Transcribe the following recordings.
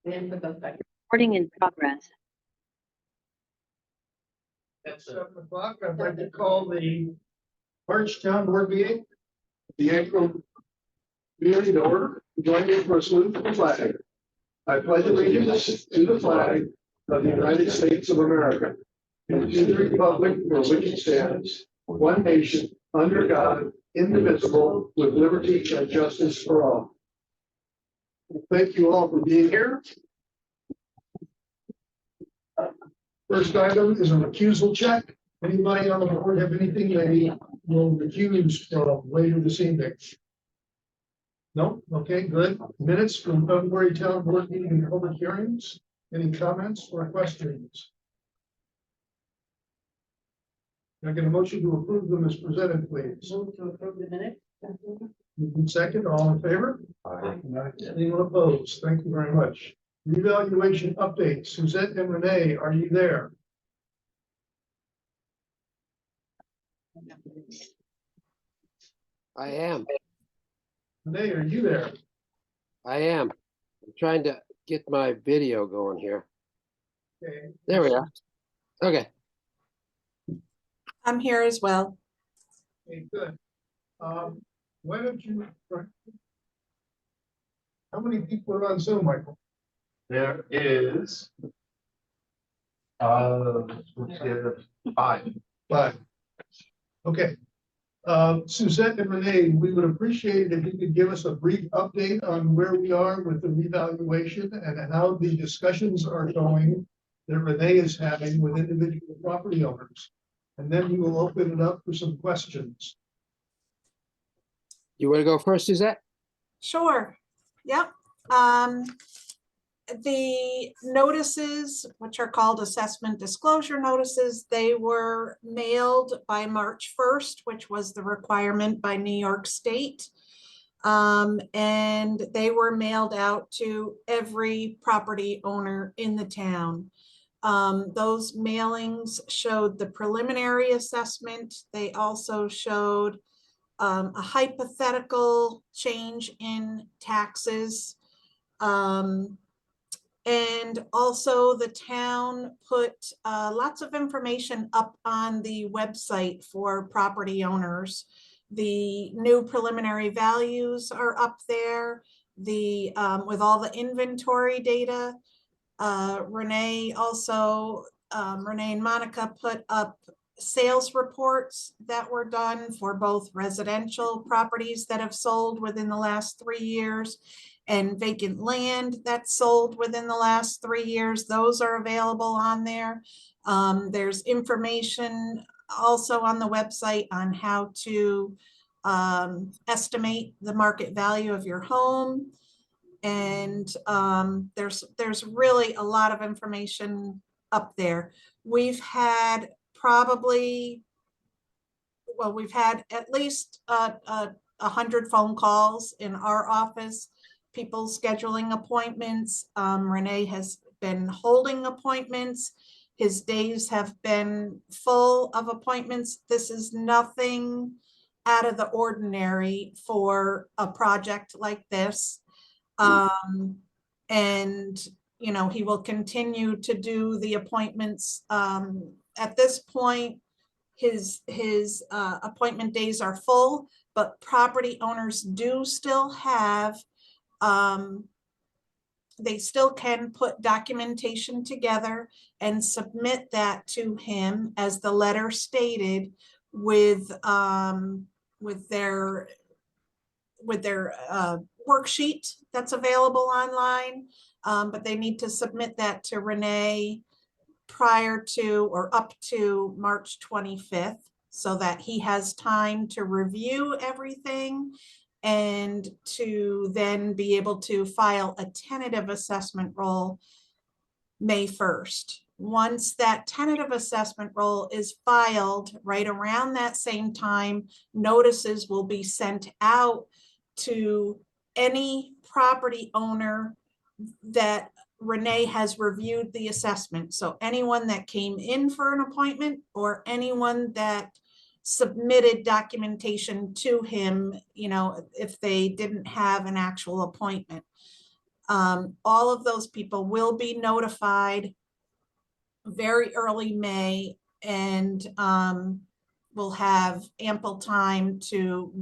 Recording in progress. At 7 o'clock, I'd like to call the March Town Board meeting, the April meeting to order. Join me for a salute to the flag. I pledge allegiance to the flag of the United States of America and to the republic for which it stands, one nation, under God, indivisible, with liberty and justice for all. Thank you all for being here. First item is a recusal check. Anybody on the board have anything they will recuse from later this evening? No? Okay, good. Minutes from February Town Board meeting and public hearings. Any comments or questions? Can I get a motion to approve them as presented, please? Move to approve the minutes. Second, all in favor? Aye. Anyone opposed? Thank you very much. Revaluation update. Suzette and Renee, are you there? I am. Renee, are you there? I am. I'm trying to get my video going here. Okay. There we are. Okay. I'm here as well. Okay, good. Why don't you? How many people are on Zoom, Michael? There is. Five. Five. Okay. Suzette and Renee, we would appreciate it if you could give us a brief update on where we are with the revaluation and how the discussions are going that Renee is having with individual property owners. And then we will open it up for some questions. You want to go first, Suzette? Sure. Yep. The notices, which are called assessment disclosure notices, they were mailed by March 1st, which was the requirement by New York State. And they were mailed out to every property owner in the town. Those mailings showed the preliminary assessment. They also showed a hypothetical change in taxes. And also the town put lots of information up on the website for property owners. The new preliminary values are up there, with all the inventory data. Renee and Monica put up sales reports that were done for both residential properties that have sold within the last 3 years and vacant land that's sold within the last 3 years. Those are available on there. There's information also on the website on how to estimate the market value of your home. And there's really a lot of information up there. We've had at least 100 phone calls in our office, people scheduling appointments. Renee has been holding appointments. His days have been full of appointments. This is nothing out of the ordinary for a project like this. And you know, he will continue to do the appointments. At this point, his appointment days are full, but property owners do still have, they still can put documentation together and submit that to him as the letter stated with their worksheet that's available online. But they need to submit that to Renee prior to or up to March 25th so that he has time to review everything and to then be able to file a tentative assessment roll May 1st. Once that tentative assessment roll is filed, right around that same time, notices will be sent out to any property owner that Renee has reviewed the assessment. So anyone that came in for an appointment or anyone that submitted documentation to him, you know, if they didn't have an actual appointment. All of those people will be notified very early May, and will have ample time to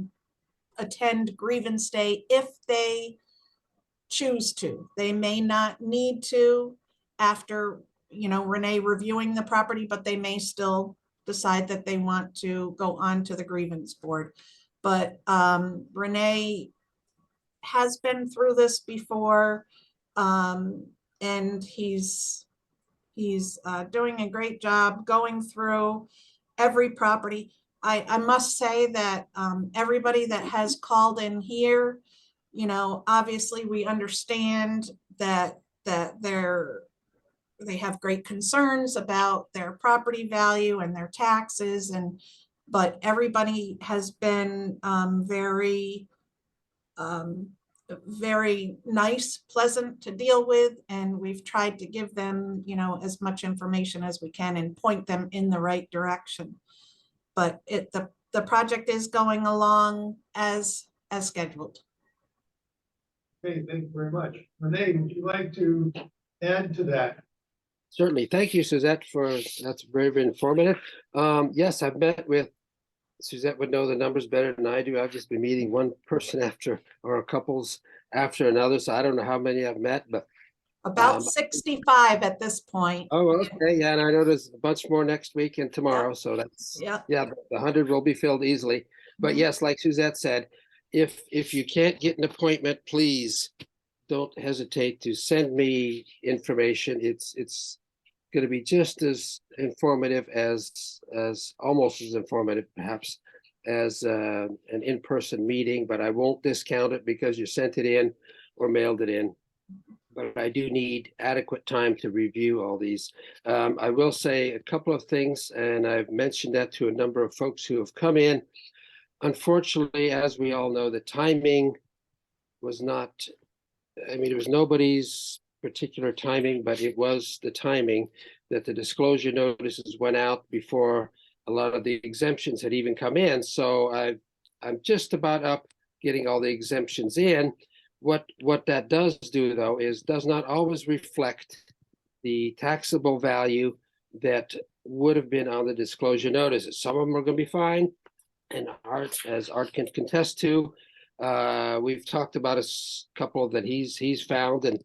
attend grievance day if they choose to. They may not need to after, Renee reviewing the property, but they may still decide that they want to go on to the grievance board. But Renee has been through this before, and he's doing a great job going through every property. I must say that everybody that has called in here, obviously we understand that they have great concerns about their property value and their taxes, but everybody has been very nice, pleasant to deal with, and we've tried to give them, as much information as we can and point them in the right direction. But the project is going along as scheduled. Okay, thank you very much. Renee, would you like to add to that? Certainly. Thank you, Suzette, that's very, very informative. Yes, I've met with, Suzette would know the numbers better than I do. I've just been meeting one person after, or couples after another. So I don't know how many I've met, but. About 65 at this point. Oh, okay. Yeah. And I know there's a bunch more next week and tomorrow. So that's, Yeah. the 100 will be filled easily. But yes, like Suzette said, if you can't get an appointment, please don't hesitate to send me information. It's going to be just as informative as almost as informative perhaps as an in-person meeting, but I won't discount it because you sent it in or mailed it in. But I do need adequate time to review all these. I will say a couple of things, and I've mentioned that to a number of folks who have come in. Unfortunately, as we all know, the timing was not, it was nobody's particular timing, but it was the timing that the disclosure notices went out before a lot of the exemptions had even come in. So I'm just about up getting all the exemptions in. What that does do, though, is does not always reflect the taxable value that would have been on the disclosure notices. Some of them are going to be fine, and Art, as Art can contest to, we've talked about a couple that he's found, and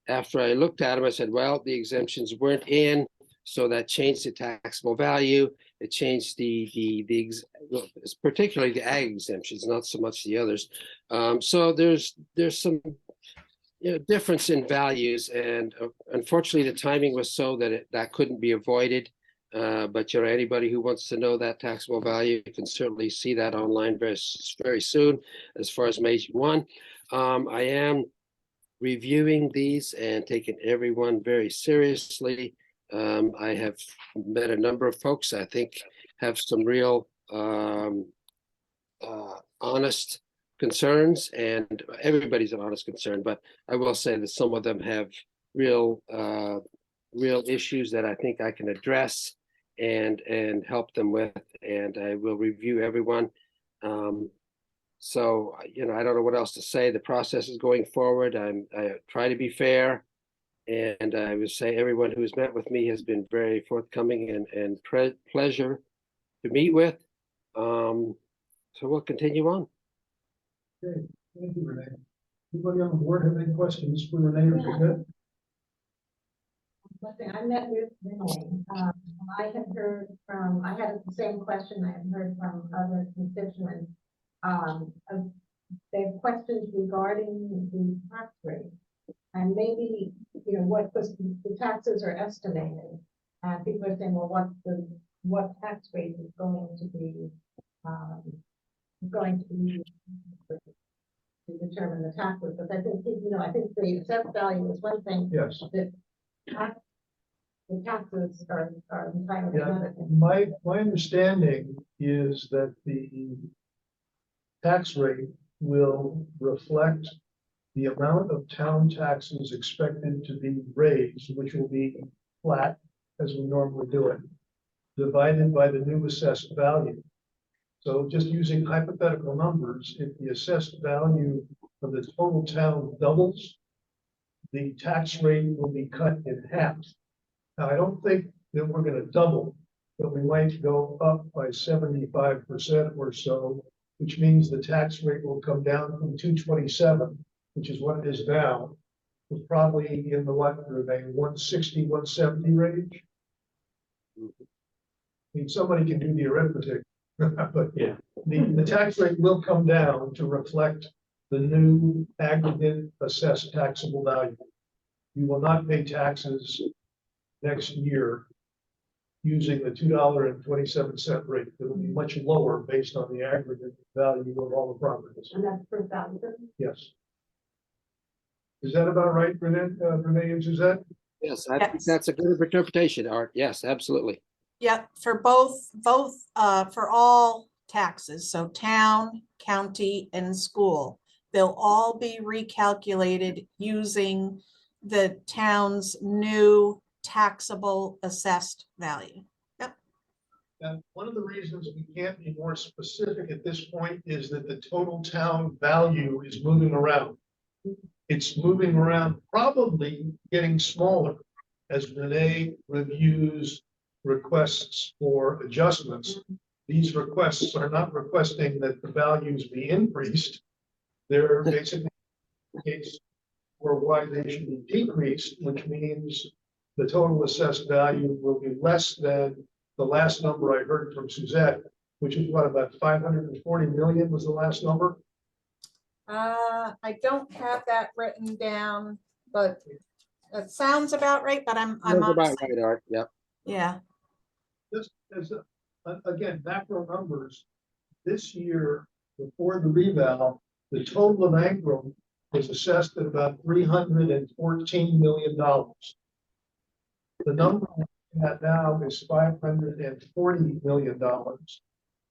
after I looked at them, I said, well, the exemptions weren't in, so that changed the taxable value. It changed particularly the ag exemptions, not so much the others. So there's some difference in values, and unfortunately the timing was so that that couldn't be avoided. But anybody who wants to know that taxable value can certainly see that online very soon. As far as May 1, I am reviewing these and taking everyone very seriously. I have met a number of folks I think have some real honest concerns, and everybody's an honest concern, but I will say that some of them have real issues that I think I can address and help them with, and I will review everyone. So, I don't know what else to say. The process is going forward. I try to be fair, and I would say everyone who's met with me has been very forthcoming and pleasure to meet with. So we'll continue on. Okay, thank you, Renee. Anybody on the board have any questions for Renee or Suzette? I met with Renee. I had the same question I had heard from other constituents. They have questions regarding the tax rate, and maybe, because the taxes are estimated, and people are saying, well, what tax rate is going to be to determine the taxes? But I think, I think the assessed value is one thing. Yes. The taxes are entirely Yeah, another. my understanding is that the tax rate will reflect the amount of town taxes expected to be raised, which will be flat as we normally do it, divided by the new assessed value. So just using hypothetical numbers, if the assessed value of the total town doubles, the tax rate will be cut in half. Now, I don't think that we're gonna double, but we might go up by 75% or so, which means the tax rate will come down from 227, which is what it is now, to probably in the what, Renee, 160, 170 range. I mean, somebody can do the arithmetic, but Yeah. the tax rate will come down to reflect the new aggregate assessed taxable value. You will not pay taxes next year using the $2.27 rate. It will be much lower based on the aggregate value of all the properties. And that's per thousand. Yes. Is that about right, Renee and Suzette? Yes, I think Yes. that's a good interpretation, Art. Yes, absolutely. Yep, for both, for all taxes, so town, county, and school, they'll all be recalculated using the town's new taxable assessed value. And one of the reasons we can't be more specific at this point is that the total town value is moving around. It's moving around, probably getting smaller as Renee reviews requests for adjustments. These requests are not requesting that the values be increased. They're basically case for why they should be decreased, which means the total assessed value will be less than the last number I heard from Suzette, which is what, about 540 million was the last number? I don't have that written down, but it sounds about right, but I'm That's about honestly, right, Art. Yep. yeah, This is, again, macro numbers. This year, before the reval, the total of Ankrum was assessed at about $314 million. The number we're at now is $540 million,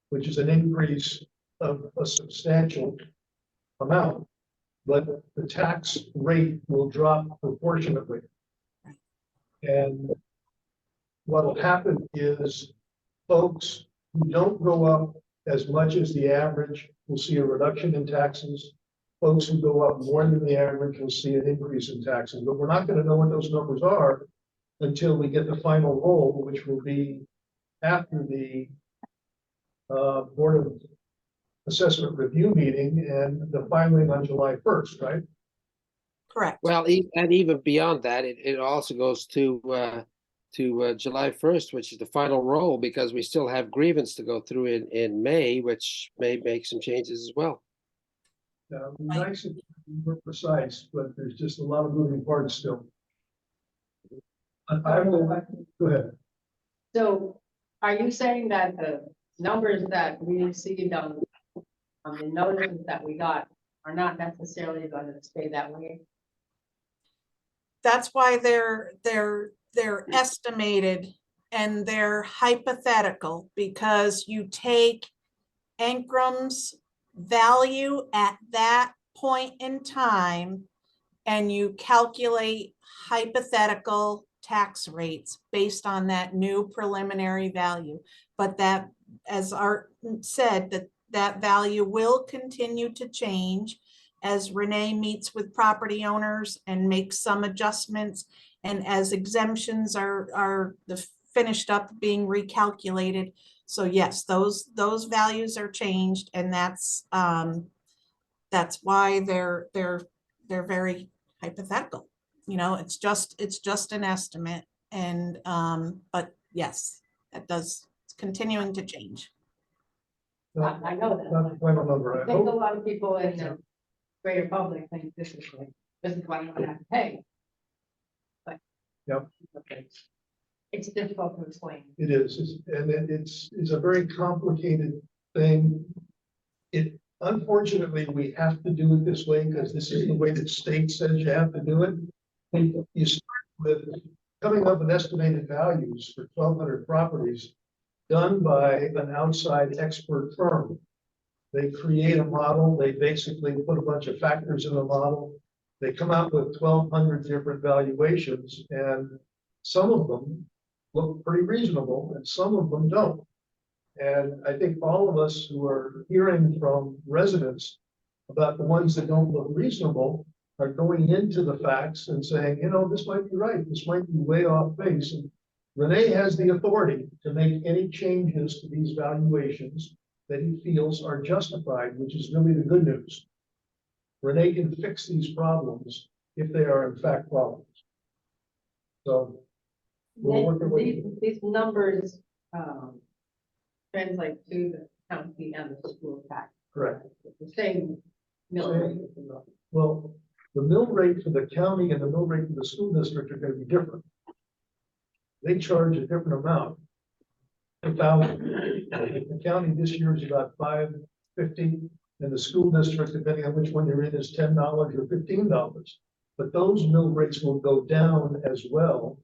which is an increase of a substantial amount, but the tax rate will drop proportionately. And what will happen is folks who don't go up as much as the average will see a reduction in taxes. Folks who go up more than the average will see an increase in taxes, but we're not going to know what those numbers are until we get the final roll, which will be after the Board of Assessment Review meeting and the filing on July 1st, right? correct. Well, and even beyond that, it also goes to July 1st, which is the final roll, because we still have grievance to go through in May, which may make some changes as well. It'd be nice if we were precise, but there's just a lot of moving parts still. I will, go ahead. So are you saying that the numbers that we received on the notices that we got are not necessarily going to stay that way? That's why they're estimated and they're hypothetical, because you take Ankrum's value at that point in time and you calculate hypothetical tax rates based on that new preliminary value. But that, as Art said, that value will continue to change as Renee meets with property owners and makes some adjustments, and as exemptions are finished up being recalculated. So yes, those values are changed, and that's why they're very hypothetical. You know, it's just an estimate, and but yes, it's continuing to change. I know that. Not the final number. I I think a hope. lot of people in the greater public think this is what I'm gonna have to pay. But. Yep. Okay. It's difficult to explain. It is, and it's a very complicated thing. Unfortunately, we have to do it this way because this is the way that state says you have to do it. And you start with coming up with estimated values for 1,200 properties done by an outside expert firm. They create a model. They basically put a bunch of factors in the model. They come out with 1,200 different valuations, and some of them look pretty reasonable and some of them don't. And I think all of us who are hearing from residents about the ones that don't look reasonable are going into the facts and saying, you know, this might be right, this might be way off base. And Renee has the authority to make any changes to these valuations that he feels are justified, which is really the good news. Renee can fix these problems if they are in fact problems. So we'll work our way. These numbers, translate to the county and the school tax. Correct. The same mill rate. Well, the mill rate for the county and the mill rate for the school district are gonna be different. They charge a different amount. The county this year is about $5.50, and the school district, depending on which one you're in, is $10 or $15. But those mill rates will go down as well,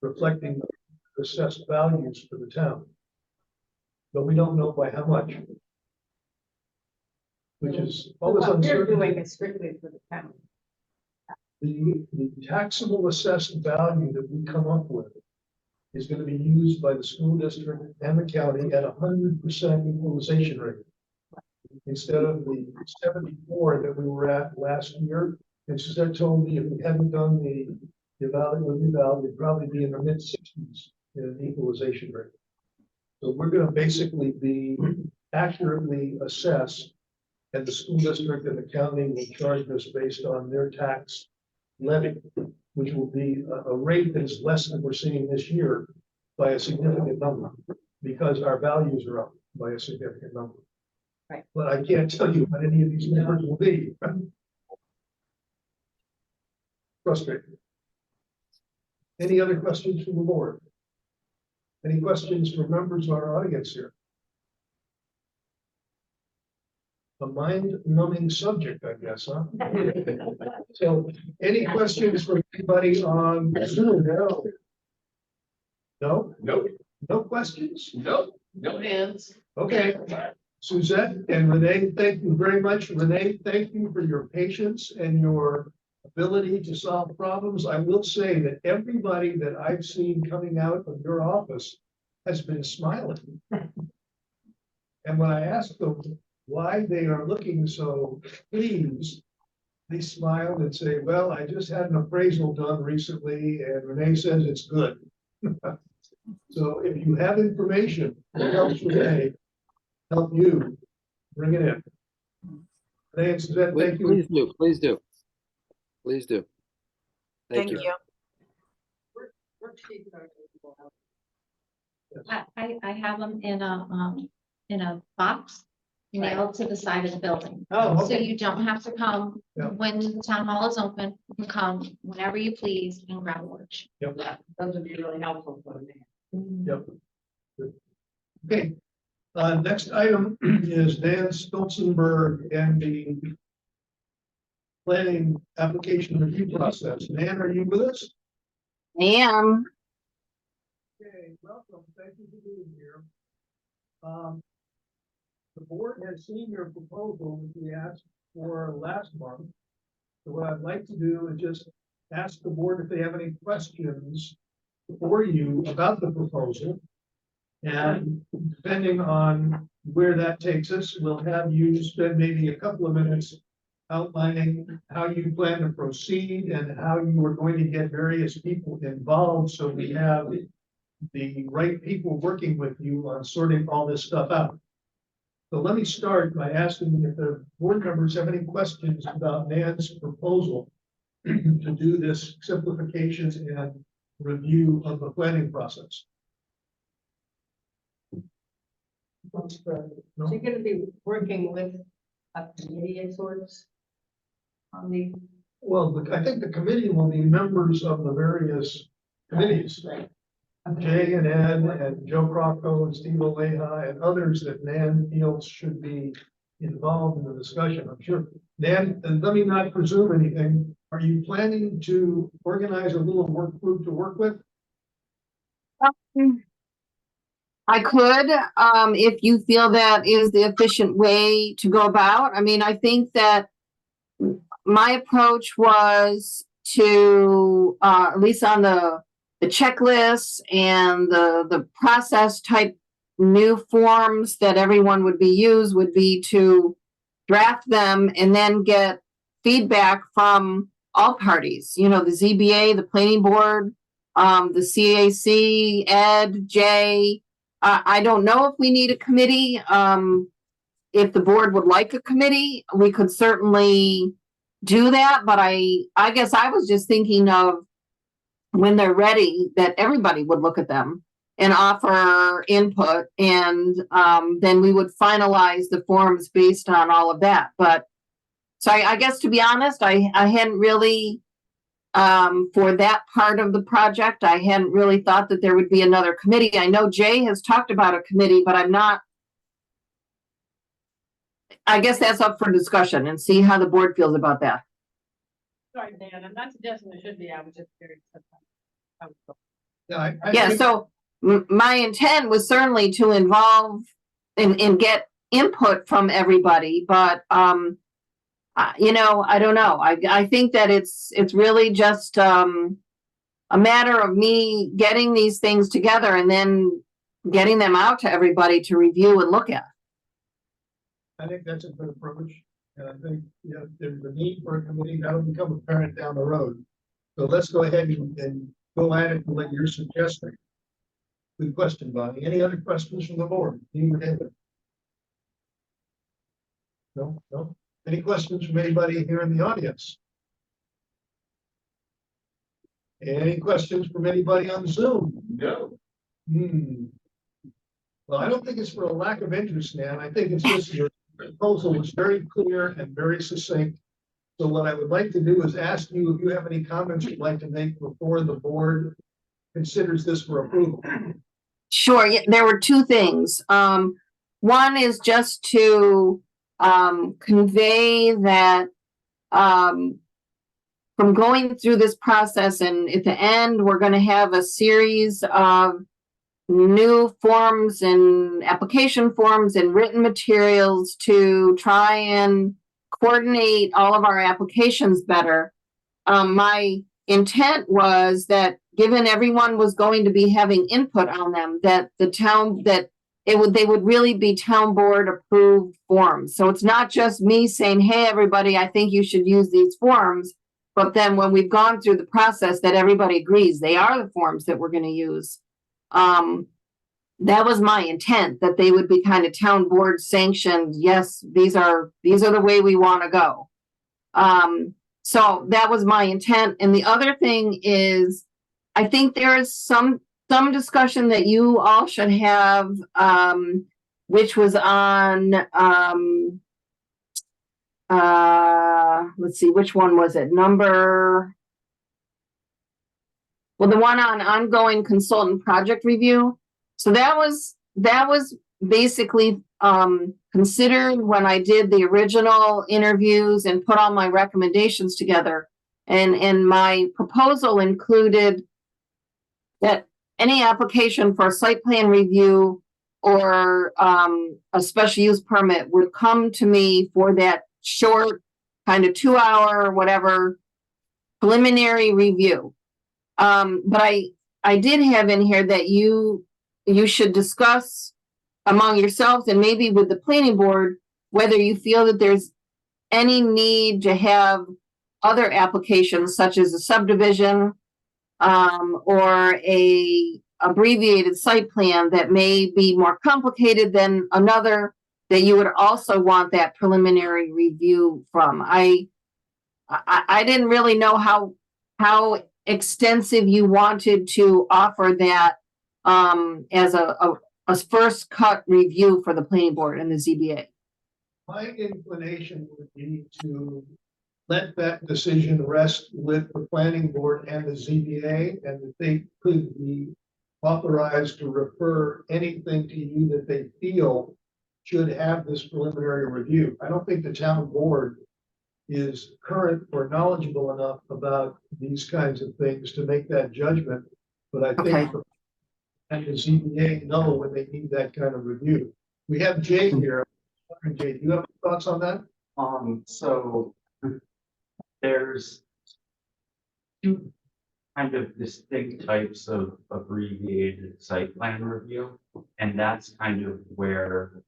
reflecting the assessed values for the town. But we don't know by how much. Which is all this What we're doing uncertainty. is strictly for the county. The taxable assessed value that we come up with is going to be used by the school district and the county at 100% equalization rate. Instead of the 74 that we were at last year. And Suzette told me if we hadn't done the eval, we'd probably be in the mid-60s in an equalization rate. So we're going to basically be accurately assessed, and the school district and the county will charge us based on their tax levy, which will be a rate that is less than we're seeing this year by a significant number, because our values are up by a significant number. Right. But I can't tell you what any of these numbers will be. Frustrating. Any other questions from the board? Any questions from members of our audience here? A mind-numbing subject, I guess, huh? So, any questions from anybody on Zoom? No? Nope, No questions? nope, no hands. Okay. Suzette and Renee, thank you very much. Renee, thank you for your patience and your ability to solve problems. I will say that everybody that I've seen coming out of your office has been smiling. And when I ask them why they are looking so pleased, they smile and say, well, I just had an appraisal done recently and Renee says it's good. So if you have information that helps Renee, help you, bring it in. Renee and Suzette, thank you. Please do, please do. Please do. Thank you. Worksheets are available out. I have them in a box nailed to the side of the building. Oh, So you don't have to come Yeah. when the town hall is open. You can come whenever you please and grab a worksheet. yeah, those would be really helpful for me. Yep. Good. Okay, next item is Dan Stolzenberg and the planning application review process. Dan, are you with us? Am. Okay, welcome. Thank you for being here. The board has seen your proposal that we asked for last month. So what I'd like to do is just ask the board if they have any questions for you about the proposal. And depending on where that takes us, we'll have you spend maybe a couple of minutes outlining how you plan to proceed and how you are going to get various people involved. So we have the right people working with you on sorting all this stuff out. So let me start by asking if the board members have any questions about Nan's proposal to do this simplification and review of the planning process. So you're gonna be working with a committee of sorts on the. Well, I think the committee will be members of the various committees. Right. Jay and Ed and Joe Crocco and Steve Aleja and others that Nan feels should be involved in the discussion, I'm sure. Nan, and let me not presume anything, are you planning to organize a little work group to work with? I could, if you feel that is the efficient way to go about. I mean, I think that my approach was to, at least on the checklists and the process type new forms that everyone would be to draft them and then get feedback from all parties, you know, the ZBA, the planning board, the CAC, Ed, Jay. I don't know if we need a committee. If the board would like a committee, we could certainly do that, but I guess I was just thinking of when they're ready, that everybody would look at them and offer input, and then we would finalize the forms based on all of that. But so I guess, to be honest, I hadn't really, for that part of the project, I hadn't really thought that there would be another committee. I know Jay has talked about a committee, but I'm not. I guess that's up for discussion and see how the board feels about that. Sorry, Dan, I'm not suggesting there should be, I was just curious. Yeah, I Yeah, think- so my intent was certainly to involve and get input from everybody, but you know, I don't know. I think that it's really just a matter of me getting these things together and then getting them out to everybody to review and look at. I think that's a good approach, and I think, you know, there's a need for a committee that'll become apparent down the road. So let's go ahead and go at it and what you're suggesting. Good question, Bonnie. Any other questions from the board? No, no. Any questions from anybody here in the audience? Any questions from anybody on Zoom? No. Well, I don't think it's for a lack of interest, Nan. I think it's just your proposal was very clear and very succinct. So what I would like to do is ask you if you have any comments you'd like to make before the board considers this for approval. Sure, yeah, there were two things. One is just to convey that from going through this process, and at the end, we're going to have a series of new forms and application forms and written materials to try and coordinate all of our applications better. My intent was that, given everyone was going to be having input on them, that the town, that they would really be town board approved forms. So it's not just me saying, hey, everybody, I think you should use these forms. But then when we've gone through the process, that everybody agrees they are the forms that we're going to use. That was my intent, that they would be kind of town board sanctioned. Yes, these are the way we want to go. So that was my intent. And the other thing is, I think there is some discussion that you all should have, which was on, let's see, which one was it? The one on ongoing consultant project review. So that was basically considered when I did the original interviews and put all my recommendations together. And my proposal included that any application for a site plan review or a special use permit would come to me for that short kind of 2-hour or whatever preliminary review. But I did have in here that you should discuss among yourselves and maybe with the planning board whether you feel that there's any need to have other applications such as a subdivision or a abbreviated site plan that may be more complicated than another, that you would also want that preliminary review from. I didn't really know how extensive you wanted to offer that as a first cut review for the planning board and the ZBA. My inclination would be to let that decision rest with the planning board and the ZBA, and that they could be authorized to refer anything to you that they feel should have this preliminary review. I don't think the town board is current or knowledgeable enough about these kinds of things to make that judgment. But I think and the ZBA know when they need that kind of review. We have Jay here. Jay, do you have thoughts on that? So there's two kind of distinct types of abbreviated site plan review, and that's kind of where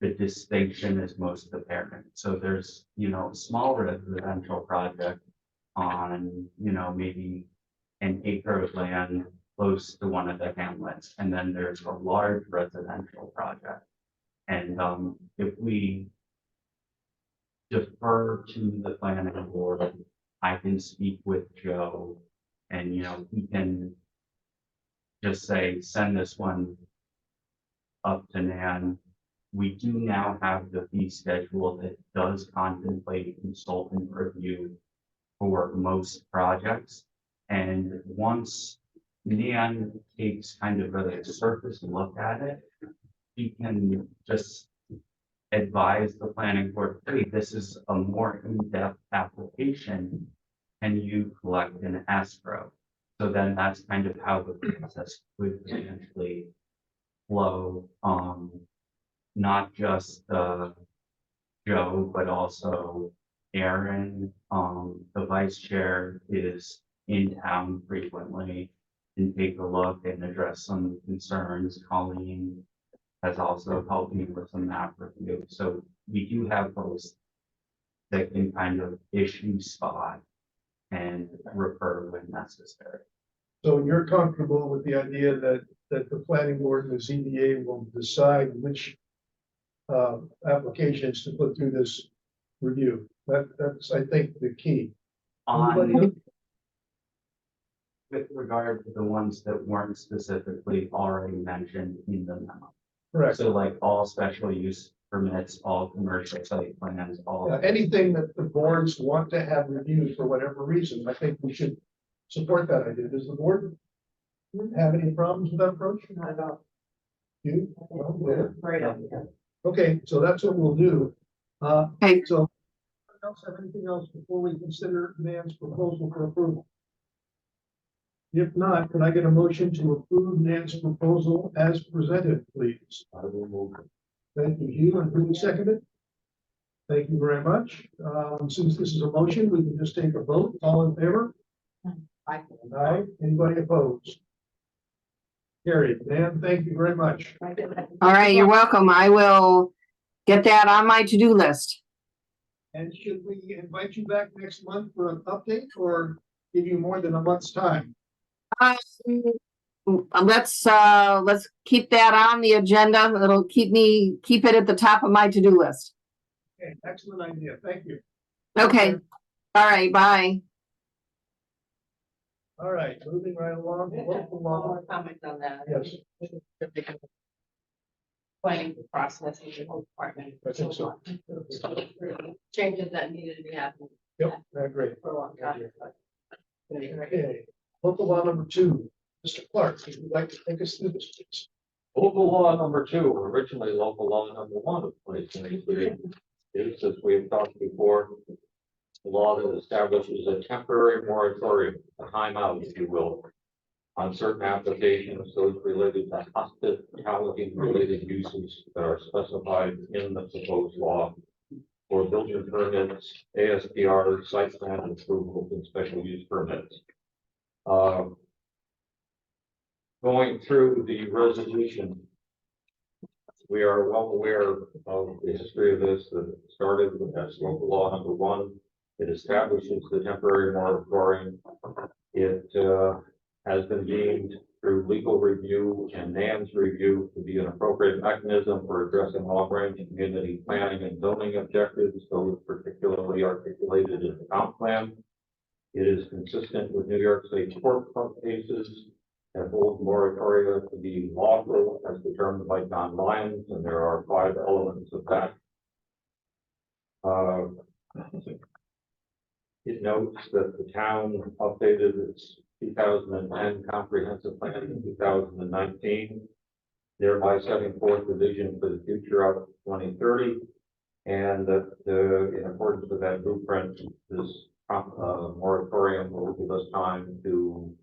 the distinction is most apparent. So there's, you know, a small residential project on, you know, maybe an acre of land close to one of the hamlets, and then there's a large residential project. And if we defer to the planning board, I can speak with Joe, and, you know, he can just say, send this one up to Nan. We do now have the fee schedule that does contemplate consultant review for most projects. And once Nan takes kind of a surface look at it, he can just advise the planning board, hey, this is a more in-depth application. Can you collect an escrow? So then that's kind of how the process would potentially flow, not just Joe, but also Aaron, the vice chair, is in town frequently and take a look and address some concerns. Colleen has also helped me with some map review. So we do have folks that can kind of issue spot and refer when necessary. So you're comfortable with the idea that the planning board and the ZBA will decide which applications to put through this review? That's, I think, the key. Anybody else? With regard to the ones that weren't specifically already mentioned in the memo. Correct. So like all special use permits, all commercial site plans, all. Anything that the boards want to have reviewed for whatever reason, I think we should support that idea. Does the board have any problems with that approach? Not at all. You? No? Yeah. Great idea. Okay, so that's what we'll do. Okay. So, anyone else have anything else before we consider Nan's proposal for approval? If not, can I get a motion to approve Nan's proposal as presented, please? I will move. Thank you, Hugh, and who will second it? Thank you very much. Since this is a motion, we can just take a vote. All in favor? Aye. Aye. Anybody opposed? Carried. Nan, thank you very much. All right, you're welcome. I will get that on my to-do list. And should we invite you back next month for an update or give you more than a month's time? Let's keep that on the agenda. It'll keep it at the top of my to-do list. Okay, excellent idea. Thank you. Okay. All right, bye. All right, moving right along. Local One law. more comment on that. Yes. Planning the process of the whole department. I think so. Changes that needed to be happening Yep, I agree. for a long time. Okay, local law number 2. Mr. Clark, would you like to take us through this, please? Local law number 2, originally local law number 1 of 2023, is, as we have talked before, the law that establishes a temporary moratorium, a timeout, if you will, on certain applications, those related to hospitality-related uses that are specified in the proposed law for building permits, ASPR, site plan approvals, and special use permits. Going through the resolution, we are well aware of the history of this, that it started as local law number 1. It establishes the temporary moratorium. It has been deemed through legal review and NAM's review to be an appropriate mechanism for addressing long-range community planning and zoning objectives, those particularly articulated in the comp plan. It is consistent with New York State court cases that hold moratoria to be lawful as determined by John Lyons, and there are 5 elements of that. It notes that the town updated its 2010 comprehensive plan in 2019, thereby setting forth the vision for the future out to 2030, and that in accordance with that blueprint, this moratorium will give us time to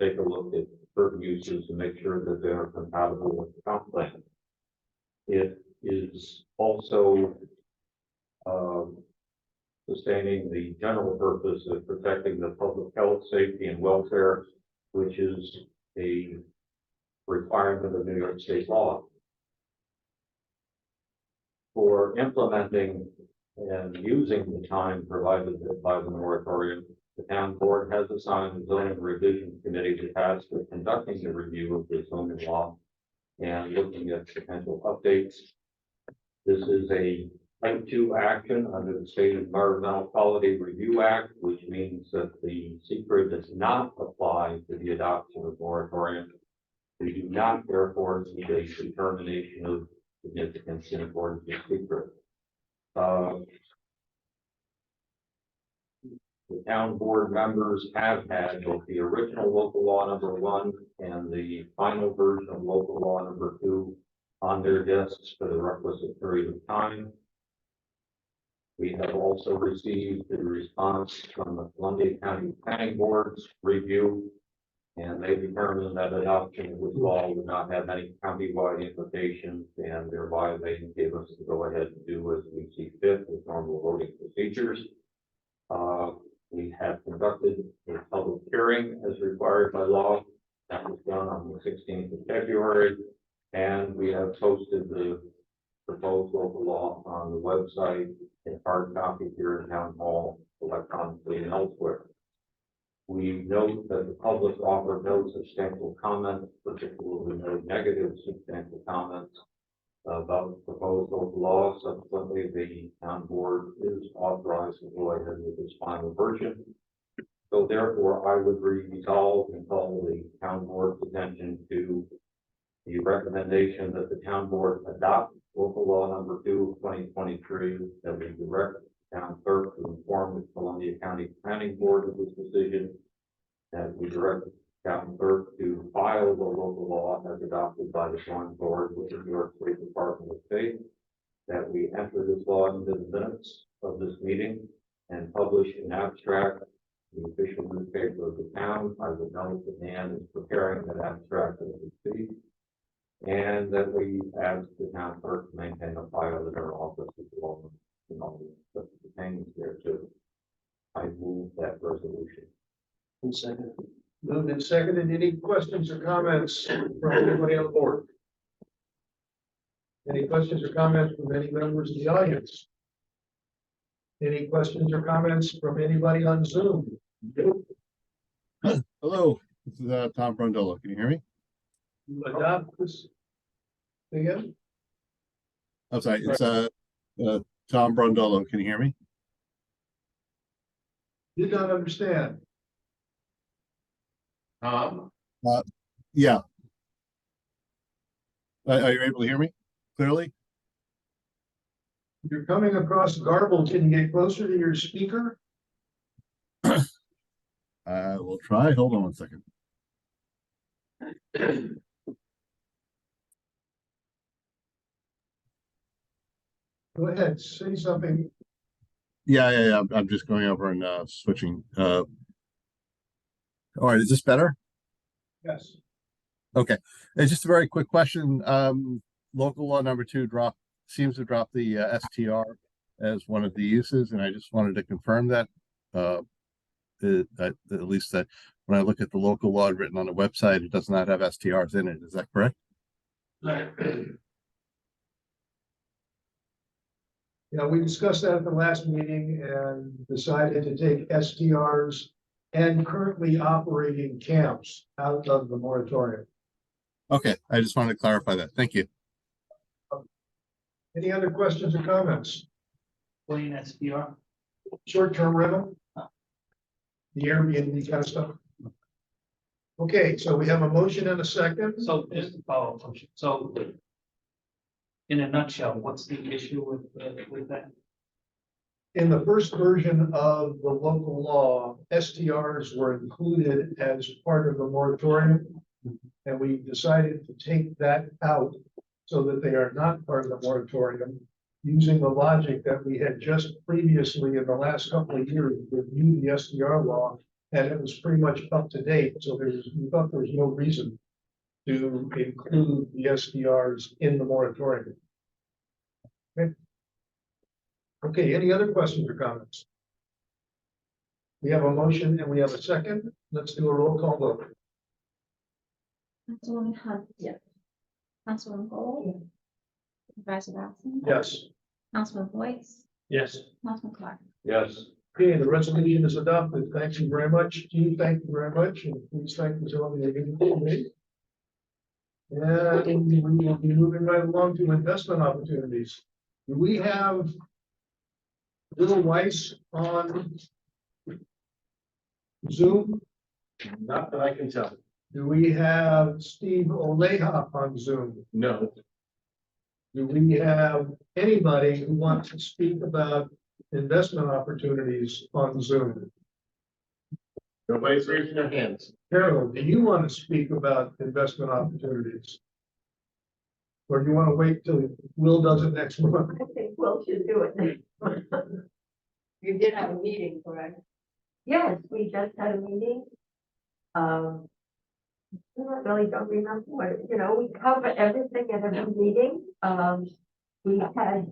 take a look at certain uses and make sure that they are compatible with the comp plan. It is also sustaining the general purpose of protecting the public health, safety, and welfare, which is a requirement of New York State law. for implementing and using the time provided by the moratorium, the town board has assigned the zoning revision committee the task of conducting the review of the zoning law and looking at potential updates. This is a type 2 action under the State Environmental Quality Review Act, which means that the secret does not apply to the adoption of moratorium. We do not therefore need a determination of significance in accordance with secret. The town board members have had both the original local law number 1 and the final version of local law number 2 on their desks for the requisite period of time. We have also received the response from the Columbia County Planning Board's review, and they determined that adoption of this law would not have any countywide implications, and thereby they gave us the go ahead to do as we see fit with normal voting procedures. We have conducted a public hearing as required by law. That was done on the 16th of February, and we have posted the proposed local law on the website in hard copy here in Town Hall, electronically and elsewhere. We note that the public offered no substantial comments, particularly no negative substantial comments about the proposed local law. Subsequently, the town board is authorized to go ahead with its final version. So therefore, I would resolve and call the town board's attention to the recommendation that the town board adopt local law number 2 of 2023, that we direct the town clerk to inform the Columbia County Planning Board of this decision, that we direct the town clerk to file the local law as adopted by the joint board with the New York State Department of State, that we enter this law into the minutes of this meeting and publish an abstract in the official newspaper of the town. I would note that Nan is preparing that abstract as we speak, and that we ask the town clerk to maintain a file in her office as well, and all the things there too. I move that resolution. Second. Moved and seconded. Any questions or comments from anybody on the board? Any questions or comments from any members of the audience? Any questions or comments from anybody on Zoom? Hello, this is Tom Brondolo. Can you hear me? You adopt this again? I'm sorry, it's Tom Brondolo. Can you hear me? Did not understand. Yeah. Are you able to hear me clearly? You're coming across garbled. Can you get closer to your speaker? I will try. Hold on one second. Go ahead, say something. Yeah. I'm just going over and switching. All right, is this better? Yes. Okay, it's just a very quick question. Local law number 2 seems to drop the STR as one of the uses, and I just wanted to confirm that. At least that when I look at the local law written on the website, it does not have STRs in it. Is that correct? Yeah, we discussed that at the last meeting and decided to take STRs and currently operating camps out of the moratorium. Okay, I just wanted to clarify that. Thank you. Any other questions or comments? Plain SPR. Short-term rental? The Airbnb kind of stuff? Okay, so we have a motion and a second. So just a follow-up question. So in a nutshell, what's the issue with that? In the first version of the local law, STRs were included as part of the moratorium. And we decided to take that out so that they are not part of the moratorium, using the logic that we had just previously in the last couple of years reviewed the STR law, and it was pretty much up to date. So we thought there was no reason to include the STRs in the moratorium. Okay, any other questions or comments? We have a motion and we have a second. Let's do a roll call vote. Councilwoman Hunt. Yes. Councilwoman Gold. Supervisor Robinson. Yes. Councilman Boyce, Yes. Councilman Clark. Yes. Okay, the resolution is adopted. Thank you very much, Chief. Thank you very much. And please thank the gentleman that gave me. And we will be moving right along to investment opportunities. Do we have Bill Weiss on Zoom? Not that I can tell. Do we have Steve Oleha on Zoom? No. Do we have anybody who wants to speak about investment opportunities on Zoom? Nobody's raising their hands. Harold, do you want to speak about investment opportunities? Or do you want to wait till Will does it next month? I think Will should do it. You did have a meeting, correct? Yes, we just had a meeting. I really don't remember what, we cover everything at every meeting. We had,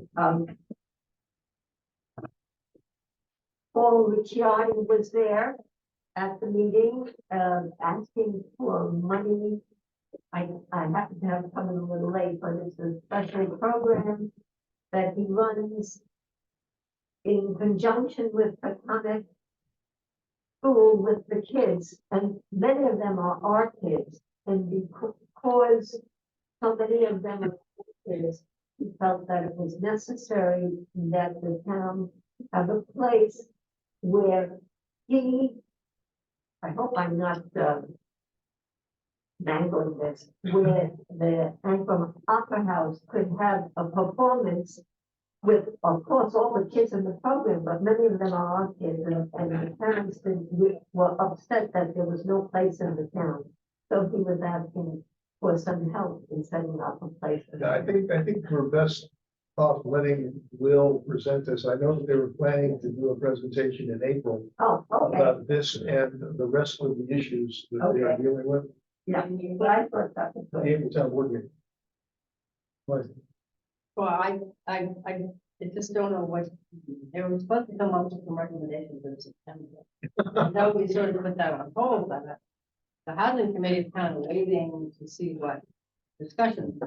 Paul Ricciardi was there at the meeting, asking for money. I happen to have come in a little late, but it's a special program that he runs in conjunction with the Connect school with the kids, and many of them are our kids, and because so many of them are kids, he felt that it was necessary that the town have a place where I hope I'm not mangling this, where the Ankrum Opera House could have a performance with, of course, all the kids in the program, but many of them are our kids, and the parents were upset that there was no place in the town. So he was asking for some help in setting up a place. I think we're best off letting Will present this. I know that they were planning to do a presentation in April Oh, okay, about this and the rest of the issues that they are Okay. dealing with. yeah, but I thought that was The good. April town board meeting. But Well, I just don't know what, they were supposed to come up with some recommendations in September. Now we sort of put that on hold, but the housing committee is kind of waiting to see what discussions.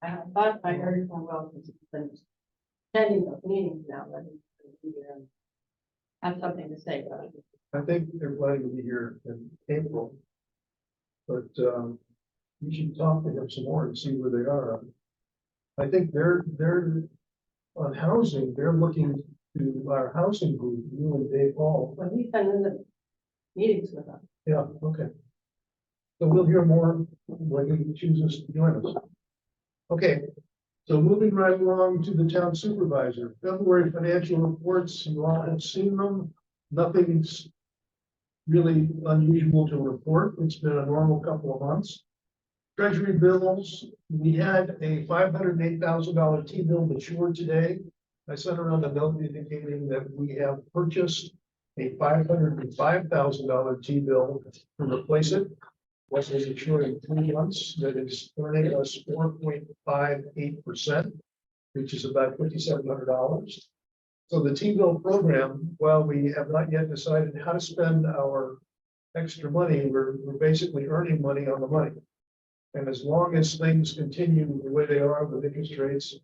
I thought I heard from Will, attending those meetings now, but he have something to say about it. I think they're planning to be here in April. But you should talk to them some more and see where they are. I think they're on housing, they're looking to our housing group, you and Dave Hall. When he's done in the meetings with us. Yeah, okay. So we'll hear more when he chooses to join us. Okay, so moving right along to the town supervisor, February financial reports, you all have seen them. Nothing's really unusual to report. It's been a normal couple of months. Treasury bills, we had a $508,000 T-bill mature today. I sent around a note indicating that we have purchased a $505,000 T-bill to replace it. What's mature in 3 months, that is earning us 4.58%, which is about $5,700. So the T-bill program, while we have not yet decided how to spend our extra money, we're basically earning money on the money. And as long as things continue the way they are with interest rates,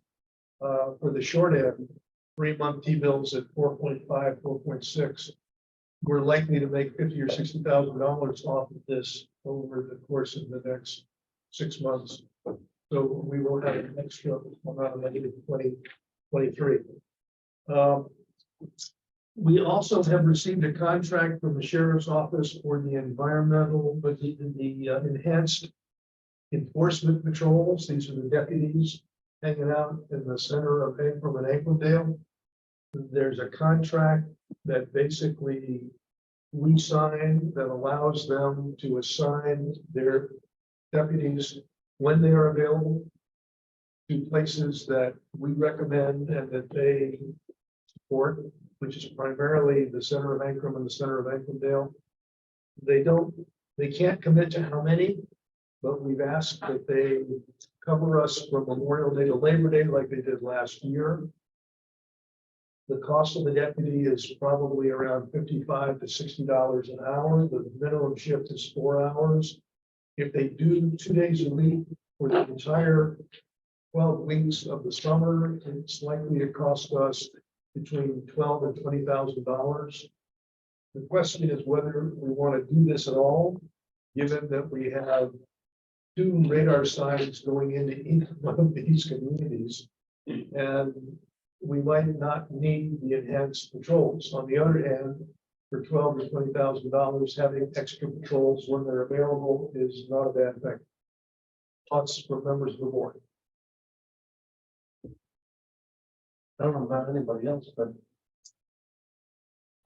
for the short end, 3-month T-bills at 4.5, 4.6, we're likely to make $50,000 or $60,000 off of this over the course of the next 6 months. So we will have an extra amount of money in 2023. We also have received a contract from the sheriff's office for the environmental, but the enhanced enforcement patrols. These are the deputies hanging out in the center of Ankrum and Anklemdale. There's a contract that basically we sign that allows them to assign their deputies when they are available to places that we recommend and that they support, which is primarily the center of Ankrum and the center of Anklemdale. They can't commit to how many, but we've asked that they cover us from Memorial Day to Labor Day like they did last year. The cost of the deputy is probably around $55 to $60 an hour. The minimum shift is 4 hours. If they do 2 days a week for the entire 12 weeks of the summer, it's likely to cost us between $12,000 and $20,000. The question is whether we want to do this at all, given that we have 2 radar signs going into each one of these communities. And we might not need the enhanced patrols. On the other hand, for $12,000 to $20,000, having extra patrols when they're available is not a bad thing. Thoughts from members of the board? I don't know about anybody else, but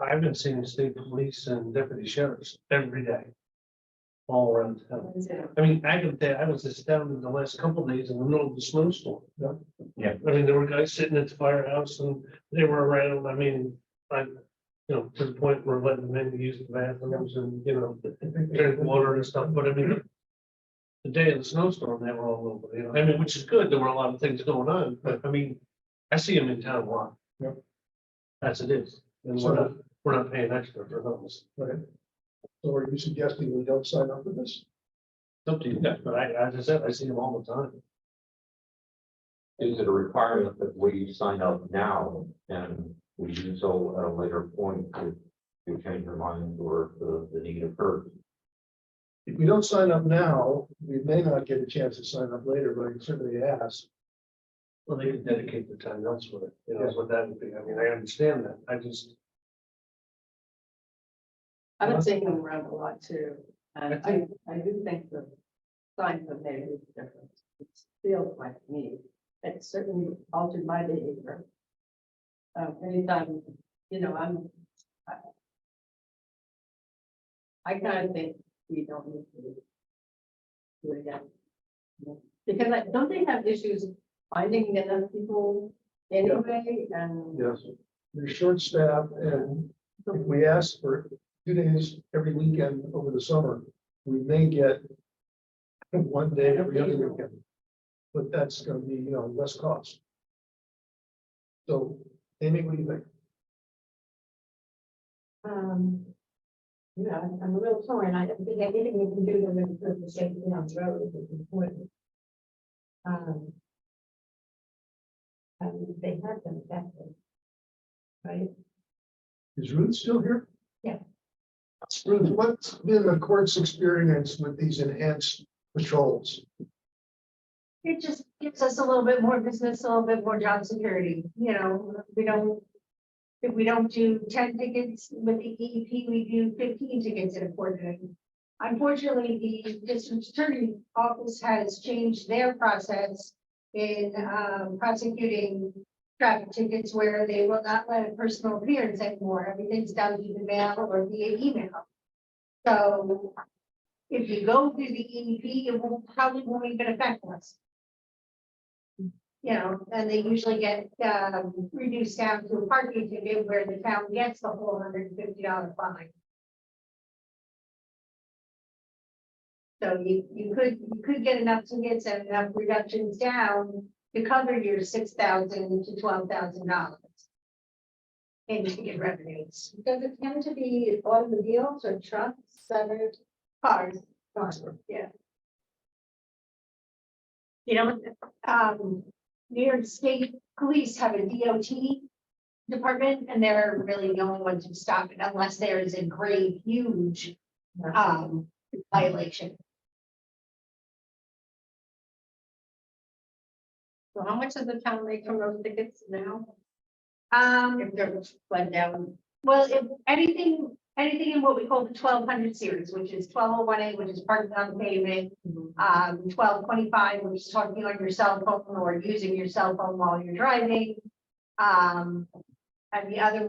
I've been seeing state police and deputy sheriffs every day, all around town. I mean, I can tell, I was just down in the last couple of days in the middle of the snowstorm. Yeah. I mean, there were guys sitting at the firehouse and they were around, I mean, to the point where letting them in to use the bathrooms and, drink water and stuff, but I mean, the day of the snowstorm, they were all over, I mean, which is good, there were a lot of things going on, but I mean, I see them in town a lot. Yep. As it is, and So- we're not paying extra for those. Right. So are you suggesting we don't sign up for this? It's up to you guys, but as I said, I see them all the time. Is it a requirement that we sign up now and we do so at a later point to change our minds or the need occurs? If we don't sign up now, we may not get a chance to sign up later, but I can certainly ask. Well, they can dedicate their time elsewhere, is what that would be. I mean, I understand that. I've been seeing them around a lot too, and I do think the signs have made a huge difference. It feels like me, it certainly altered my behavior. Anytime, I kind of think we don't need to do it again. Because don't they have issues finding enough people anyway, and. Yes. They're short staffed, and if we ask for 2 days every weekend over the summer, we may get 1 day every other weekend. But that's gonna be, less cost. So, Amy, what do you think? I'm a little torn. I don't think anything we can do to improve the safety on the road is important. They have been effective. Right? Is Ruth still here? Yeah. Ruth, what's been the court's experience with these enhanced patrols? It just gives us a little bit more business, a little bit more job security, if we don't do 10 tickets with the EEP, we do 15 tickets in a quarter. Unfortunately, the district attorney office has changed their process in prosecuting traffic tickets where they will not let a personal appearance anymore. Everything's done via mail or via email. So if you go through the EEP, it probably won't even affect us. And they usually get reduced down to a parking ticket where the town gets the whole $150 fine. So you could get enough tickets and enough reductions down to cover your $6,000 to $12,000 in ticket revenues. Does it tend to be automobiles or trucks that are Cars, yeah? New York State Police have a DOT department, and they're really the only ones who stop it unless there is a grave, huge violation. So how much does the town make from those tickets now? If they're went down, Well, if anything in what we call the 1200 series, which is 1201A, which is parking on the pavement, 1225, which is talking on your cell phone or using your cell phone while you're driving. And the other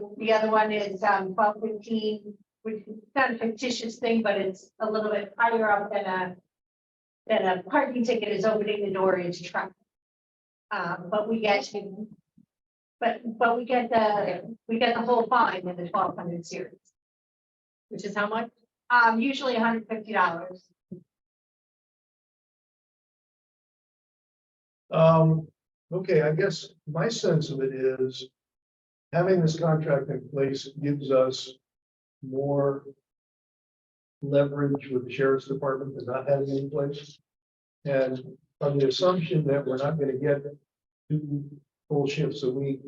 one is 1215, which is not a fictitious thing, but it's a little bit higher up than a parking ticket is opening the door into traffic. But we get the whole fine in the 1200 series. which is how much? Usually $150. Okay, I guess my sense of it is having this contract in place gives us more leverage with the sheriff's department than not having it in place. And on the assumption that we're not gonna get 2 full shifts a week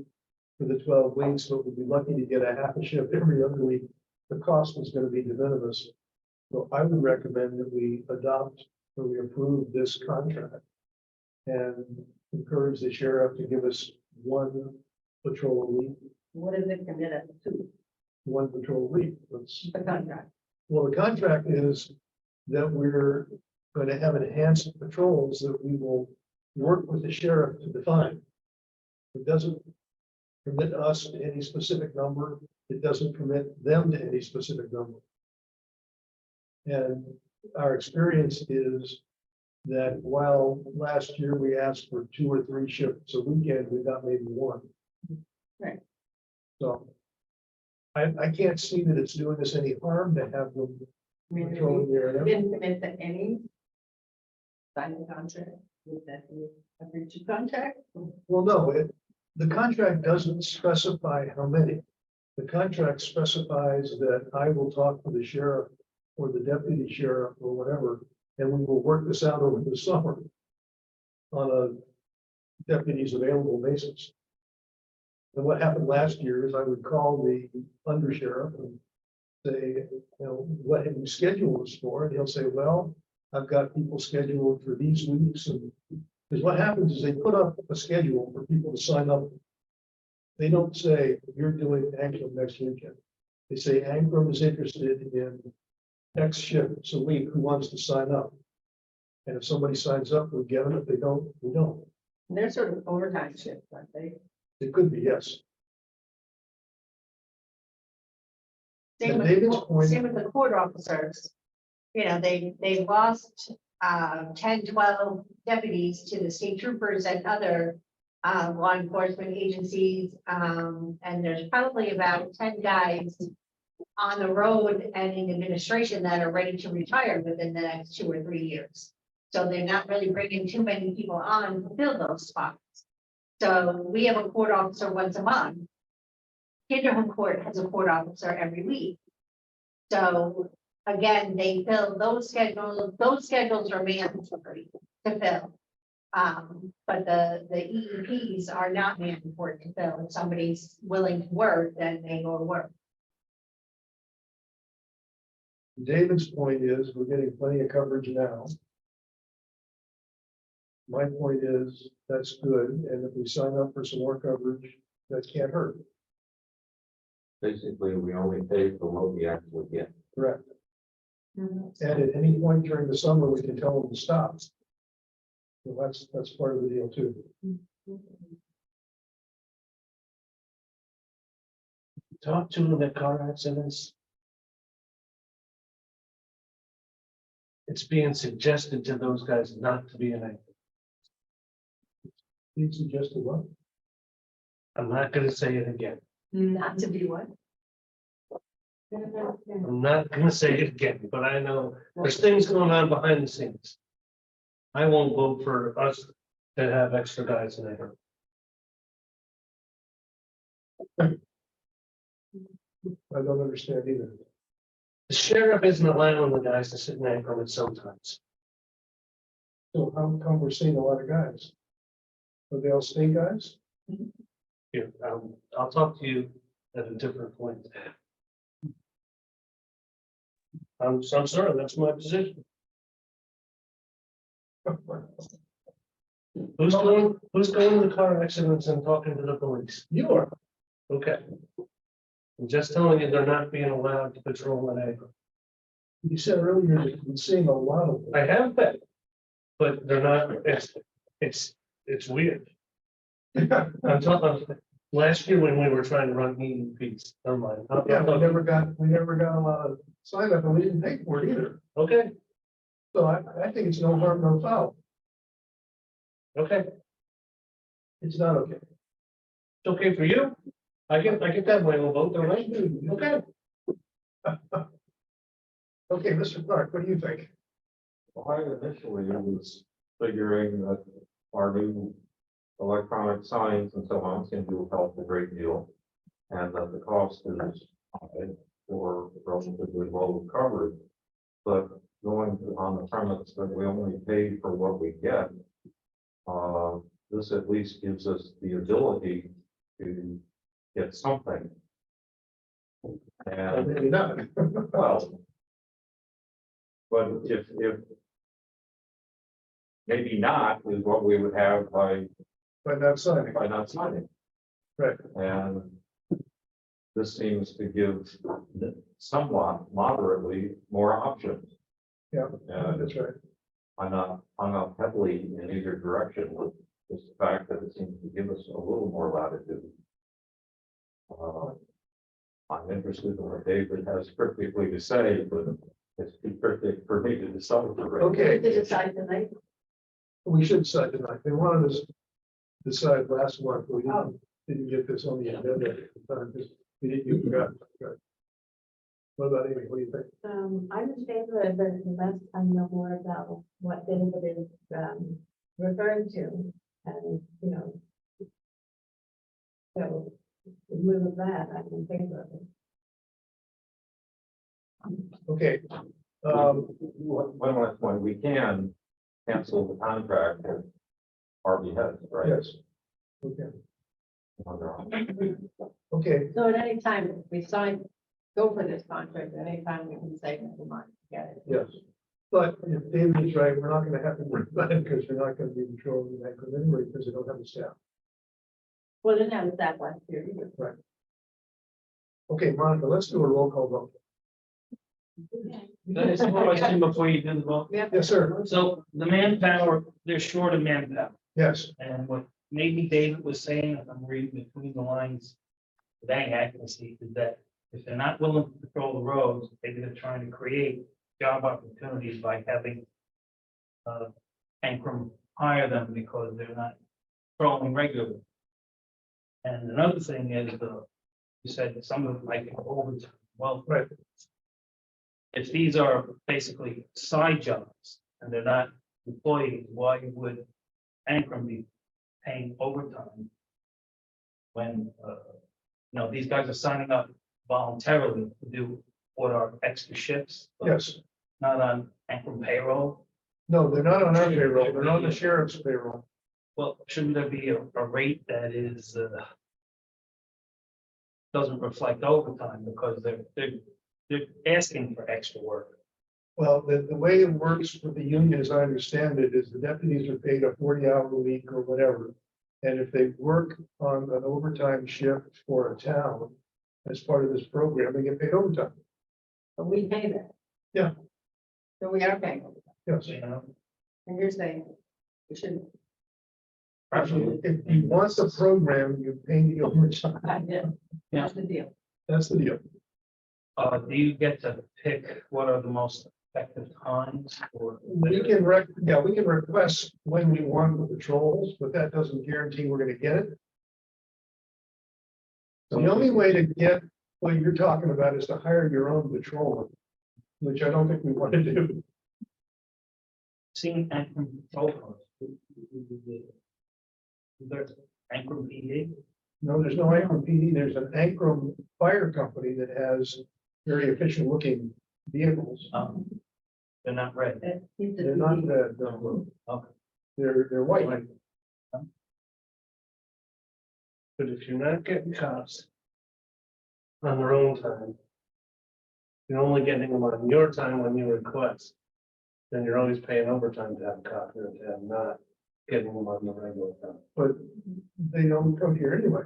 for the 12 weeks, but we'd be lucky to get a half a shift every other week, the cost was gonna be de minimis. So I would recommend that we adopt or we approve this contract and encourage the sheriff to give us 1 patrol a week, What is it committed to, 1 patrol a week. That's- the contract? Well, the contract is that we're going to have enhanced patrols that we will work with the sheriff to define. It doesn't commit us to any specific number. It doesn't commit them to any specific number. And our experience is that while last year we asked for 2 or 3 shifts a weekend, we got maybe 1. Right. So I can't see that it's doing us any harm to have them I mean, patrolling the area. we didn't commit to any signing contract, would that be a breach of contract? Well, no, the contract doesn't specify how many. The contract specifies that I will talk to the sheriff or the deputy sheriff or whatever, and we will work this out over the summer on a deputy's available basis. And what happened last year is I would call the under sheriff and say, what have you scheduled us for? And he'll say, well, I've got people scheduled for these weeks. And because what happens is they put up a schedule for people to sign up. They don't say you're doing Ankrum next weekend. They say Ankrum is interested in X shifts a week. Who wants to sign up? And if somebody signs up, we get them. If they don't, we don't. And they're sort of overtime shifts, aren't they? It could be, yes. Same And David's with, point- same with the court officers. You know, they lost 10, 12 deputies to the state troopers and other law enforcement agencies. And there's probably about 10 guys on the road and in administration that are ready to retire within the next 2 or 3 years. So they're not really bringing too many people on to fill those spots. So we have a court officer once a month. Kinderhook Court has a court officer every week. So again, they fill those schedules are mandatory to fill. But the EEPs are not mandatory to fill. If somebody's willing to work, then they go to work. David's point is we're getting plenty of coverage now. My point is that's good. And if we sign up for some more coverage, that can't hurt. Basically, we only pay for what we actually get. Correct. And at any point during the summer, we can tell them to stop. So that's part of the deal too. Talk to them at car accidents. It's being suggested to those guys not to be an actor. You suggested what? I'm not gonna say it again. Not to be what? I'm not gonna say it again, but I know there's things going on behind the scenes. I won't vote for us to have extra guys in there. I don't understand either. The sheriff isn't allowing the guys to sit in Ankrum sometimes. So how come we're seeing a lot of guys? Are they all state guys? Here, I'll talk to you at a different point. I'm sorry, that's my position. Who's going to the car accidents and talking to the police? You are. Okay. I'm just telling you, they're not being allowed to patrol in Ankrum. You said earlier that you've been seeing a lot of them. I have been, but they're not, it's weird. I'm talking, last year when we were trying to run EEPs, never mind. Yeah, we never got a lot of sign up and we didn't pay for it either. Okay, So I think it's no harm, no foul. okay, It's not okay. it's okay for you. I get that way, we'll vote, they're right, okay. Okay, Mr. Clark, what do you think? Well, I initially was figuring that our new electronic signs and so on can do help a great deal. And that the cost is high for relatively low coverage. But going on the premise that we only pay for what we get, this at least gives us the ability to get something. And Maybe not. well, but if maybe not is what we would have by not signing. not signing. Right. And this seems to give somewhat moderately more options. Yeah, And that's right. I'm not hung up heavily in either direction with just the fact that it seems to give us a little more latitude. I'm interested in what David has cryptically to say, but it's too cryptic for me to decide. Okay. To decide tonight. We should decide tonight. They wanted us to decide last month, but we didn't get this on the agenda at the time, because you forgot. Right. What about Amy? What do you think? I'm in favor of the less I know more about what David is, referring to, and, you know. So, move that, I'm in favor of it. Okay. One last point, we can cancel the contract at our behest, right? Yes. Okay. So at any time, if we sign, go for this contract, at any time we can say, never mind, forget it. Yes. But if David is right, we're not gonna have to worry about it, because we're not gonna be controlling that anyway, because they don't have the staff. Well, didn't have that last year either. Right. Okay, Monica, let's do a roll call vote. There's a question before you do the vote. Yes, sir. So the manpower, they're short of manpower. Yes. And what maybe David was saying, if I'm reading between the lines, with any accuracy, is that if they're not willing to patrol the roads, maybe they're trying to create job opportunities by having Ancrum hire them because they're not patrolling regularly. And another thing is, you said some of them might go overtime. Well, right. If these are basically side jobs and they're not employees, why would Ancrum be paying overtime? When, these guys are signing up voluntarily to do what are extra shifts. but Yes. Not on Ancrum payroll. No, they're not on our payroll. They're on the sheriff's payroll. Well, shouldn't there be a rate that is, doesn't reflect overtime because they're asking for extra work? Well, the way it works with the union, as I understand it, is the deputies are paid a 40-hour week or whatever. And if they work on an overtime shift for a town as part of this program, they get paid overtime. But we pay that. Yeah. So we are paying. Yes. And you're saying we shouldn't. If you want the program, you pay the overtime. That's the deal. That's the deal. Do you get to pick what are the most effective times for? We can request when we want the patrols, but that doesn't guarantee we're gonna get it. The only way to get what you're talking about is to hire your own patrolman, which I don't think we want to do. Seeing Ancrum patrol cars. There's Ancrum PD. No, there's no Ancrum PD. There's an Ancrum fire company that has very efficient looking vehicles. They're not red. They're not red, no. Okay. They're white. But if you're not getting cops on their own time, you're only getting them on your time when you request, then you're always paying overtime to have a cop here to have not getting them on the regular time. But they don't come here anyway.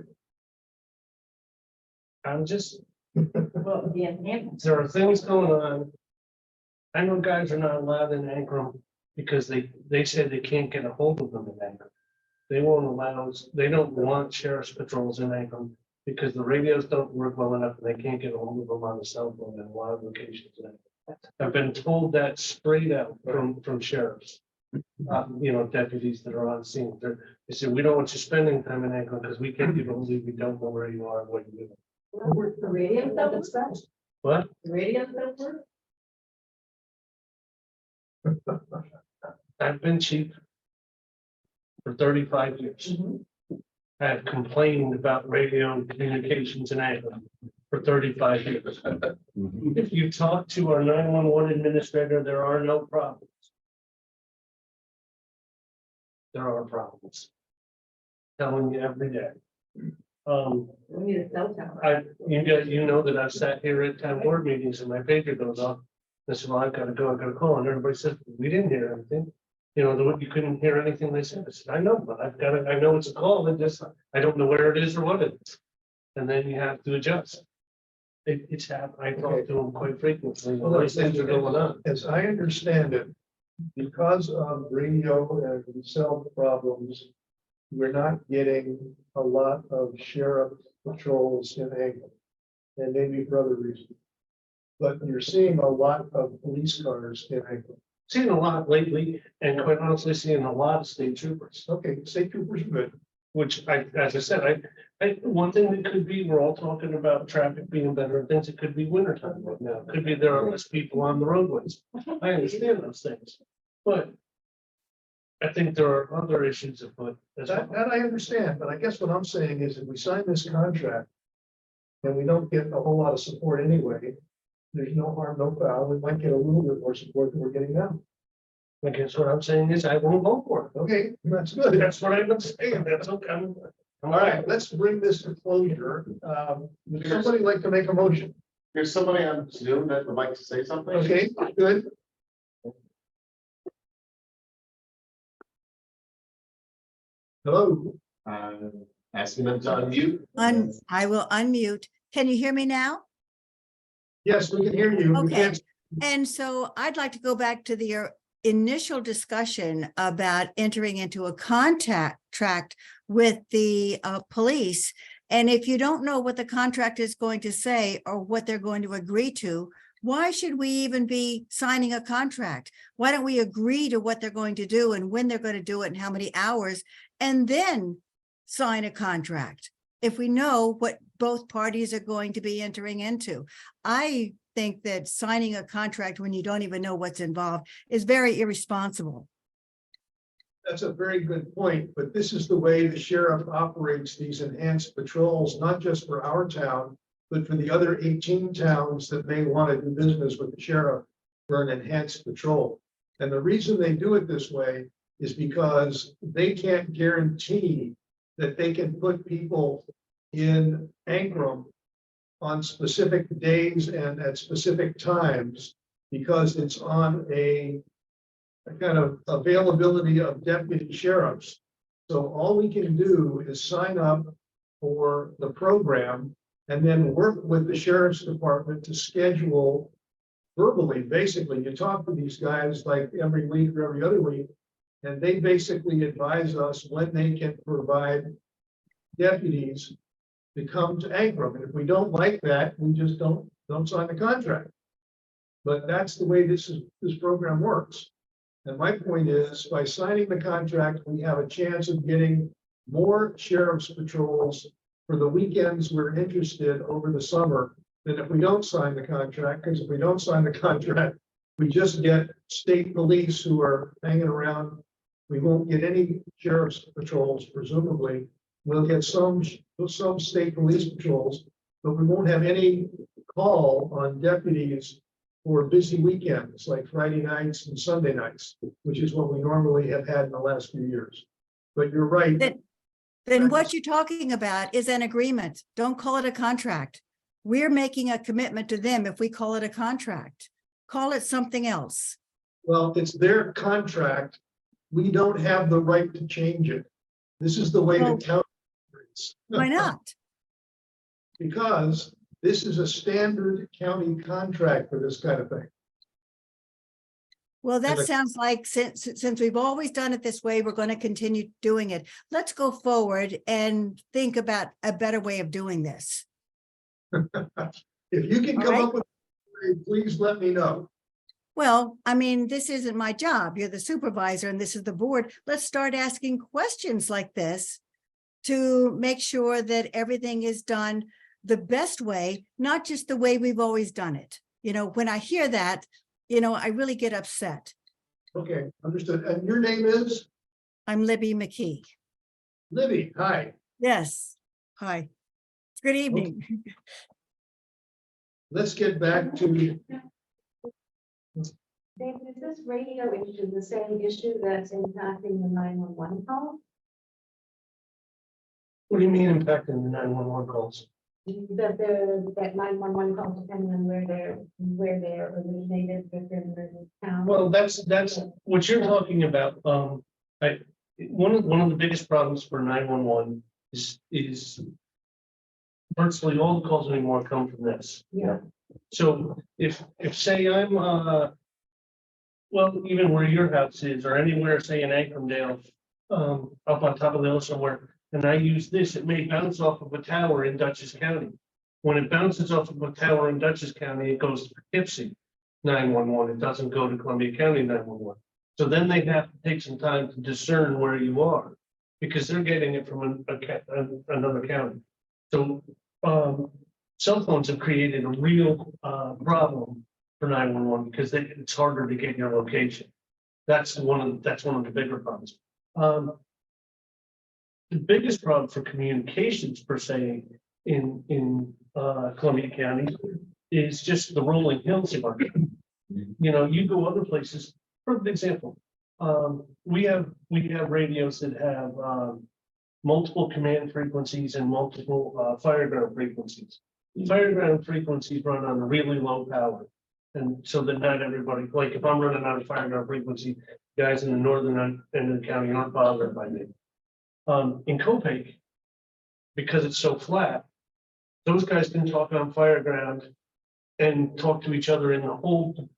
I'm just, Well, the enhancement. there are things going on. I know guys are not allowed in Ancrum because they said they can't get a hold of them in Ancrum. They won't allow, they don't want sheriff's patrols in Ancrum because the radios don't work well enough and they can't get a hold of them on the cell phone in a lot of locations. I've been told that straight out from sheriffs. Deputies that are on scene. They said, we don't want you spending time in Ancrum because we can't even believe we don't know where you are and what you're doing. The radio don't work? What? The radio don't work? I've been chief for 35 years. I've complained about radio and communications in Ancrum for 35 years. If you talk to our 911 administrator, there are no problems. there are problems. Telling you every day. We need a cell tower. You know that I've sat here at town board meetings and my pager goes off. I said, well, I've got to go, I've got to call, and everybody says, we didn't hear anything. You know, you couldn't hear anything they said. I said, I know, but I've got to, I know it's a call, and just, I don't know where it is or what it is. And then you have to adjust. It's happened, I talk to them quite frequently, Well, those things are going on. As I understand it, because of radio and cell problems, we're not getting a lot of sheriff patrols in Angle. And maybe for other reasons. But you're seeing a lot of police cars in Angle. Seen a lot lately, and quite honestly, seeing a lot of state troopers. Okay, state troopers are good. Which as I said, one thing that could be, we're all talking about traffic being better and things, it could be wintertime right now. It could be there are less people on the roadways. I understand those things, but I think there are other issues at foot as well. That I understand, but I guess what I'm saying is if we sign this contract and we don't get a whole lot of support anyway, there's no harm, no foul. We might get a little bit more support than we're getting now. I guess what I'm saying is I won't vote for it. Okay, that's good. That's what I've been saying. That's okay. All right, let's bring this to closure. Would somebody like to make a motion? There's somebody on Zoom that would like to say something. Okay, good. Hello. Asking them to unmute. I will unmute. Can you hear me now? Yes, we can hear you. We Okay. can't- And so I'd like to go back to the initial discussion about entering into a contract with the police. And if you don't know what the contract is going to say or what they're going to agree to, why should we even be signing a contract? Why don't we agree to what they're going to do and when they're going to do it and how many hours, and then sign a contract if we know what both parties are going to be entering into? I think that signing a contract when you don't even know what's involved is very irresponsible. That's a very good point, but this is the way the sheriff operates these enhanced patrols, not just for our town, but for the other 18 towns that may want to do business with the sheriff for an enhanced patrol. And the reason they do it this way is because they can't guarantee that they can put people in Ankrum on specific days and at specific times, because it's on a kind of availability of deputy sheriffs. So all we can do is sign up for the program and then work with the sheriff's department to schedule verbally. Basically, you talk to these guys like every week or every other week, and they basically advise us when they can provide deputies to come to Ankrum. And if we don't like that, we just don't sign the contract. But that's the way this program works. And my point is, by signing the contract, we have a chance of getting more sheriff's patrols for the weekends we're interested over the summer than if we don't sign the contract. Because if we don't sign the contract, we just get state police who are hanging around. We won't get any sheriff's patrols, presumably. We'll get some state police patrols, but we won't have any call on deputies for busy weekends like Friday nights and Sunday nights, which is what we normally have had in the last few years. But you're right. Then what you're talking about is an agreement. Don't call it a contract. We're making a commitment to them if we call it a contract. Call it something else. Well, it's their contract. We don't have the right to change it. This is the way the county operates. Why not? Because this is a standard county contract for this kind of thing. Well, that sounds like since we've always done it this way, we're going to continue doing it. Let's go forward and think about a better way of doing this. If you can come up with, please let me know. Well, I mean, this isn't my job. You're the supervisor and this is the board. Let's start asking questions like this to make sure that everything is done the best way, not just the way we've always done it. You know, when I hear that, you know, I really get upset. Okay, understood. And your name is? I'm Libby McKee. Libby, hi. Yes, hi. Good evening. Okay. Let's get back to David, is this radio issue the same issue that's impacting the 911 call? What do you mean impacting the 911 calls? That 911 call, depending on where they're originated within the town? Well, that's what you're talking about. One of the biggest problems for 911 is virtually all the calls anymore come from this. Yeah. So if say I'm well, even where your house is or anywhere, say in Ancrumdale, up on top of the hill somewhere, and I use this, it may bounce off of a tower in Dutchess County. When it bounces off of a tower in Dutchess County, it goes to Poughkeepsie 911. It doesn't go to Columbia County 911. So then they have to take some time to discern where you are because they're getting it from another county. So cell phones have created a real problem for 911 because it's harder to get your location. That's one of the bigger problems. The biggest problem for communications per se in Columbia County is just the rolling hills of our county. You know, you go other places. For example, we have radios that have multiple command frequencies and multiple fireground frequencies. Fireground frequencies run on a really low power. And so that not everybody, like if I'm running on a fireground frequency, guys in the northern end of the county aren't bothered by me. In Copake, because it's so flat, those guys can talk on fireground and talk to each other in the whole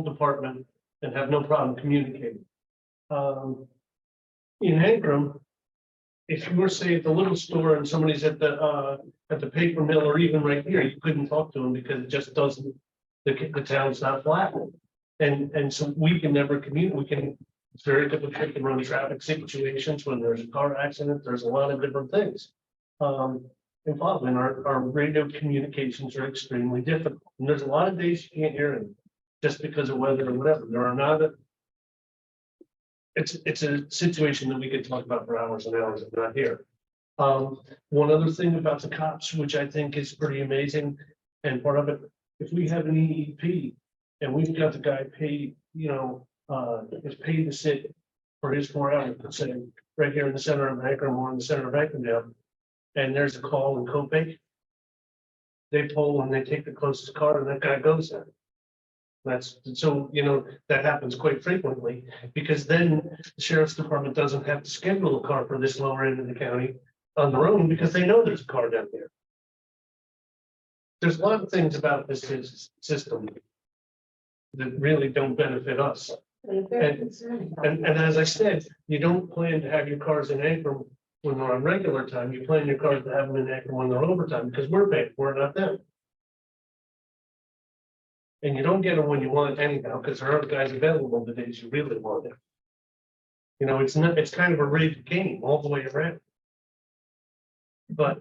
department and have no problem communicating. In Ancrum, if you were say at the little store and somebody's at the paper mill or even right here, you couldn't talk to them because it just doesn't. The town's not flat, and so we can never communicate. It's very difficult to run traffic situations when there's a car accident. There's a lot of different things involved, and our radio communications are extremely difficult. And there's a lot of days you can't hear it just because of weather or whatever. There are not. It's a situation that we could talk about for hours and hours if not here. One other thing about the cops, which I think is pretty amazing, and part of it, if we have an EEP and we've got the guy paid, is paid to sit for his 4 hours, let's say, right here in the center of Ancrum or in the center of Ancrumdale, and there's a call in Copake, they pull and they take the closest car and that guy goes there. That's so, that happens quite frequently because then the sheriff's department doesn't have to schedule a car for this lower end of the county on their own because they know there's a car down there. There's a lot of things about this system that really don't benefit us. And as I said, you don't plan to have your cars in Ancrum when they're on regular time. You plan your cars to have them in Ancrum when they're overtime because we're paid, we're not them. And you don't get them when you want it anyhow because there aren't guys available the days you really want it. It's kind of a rigged game all the way around. But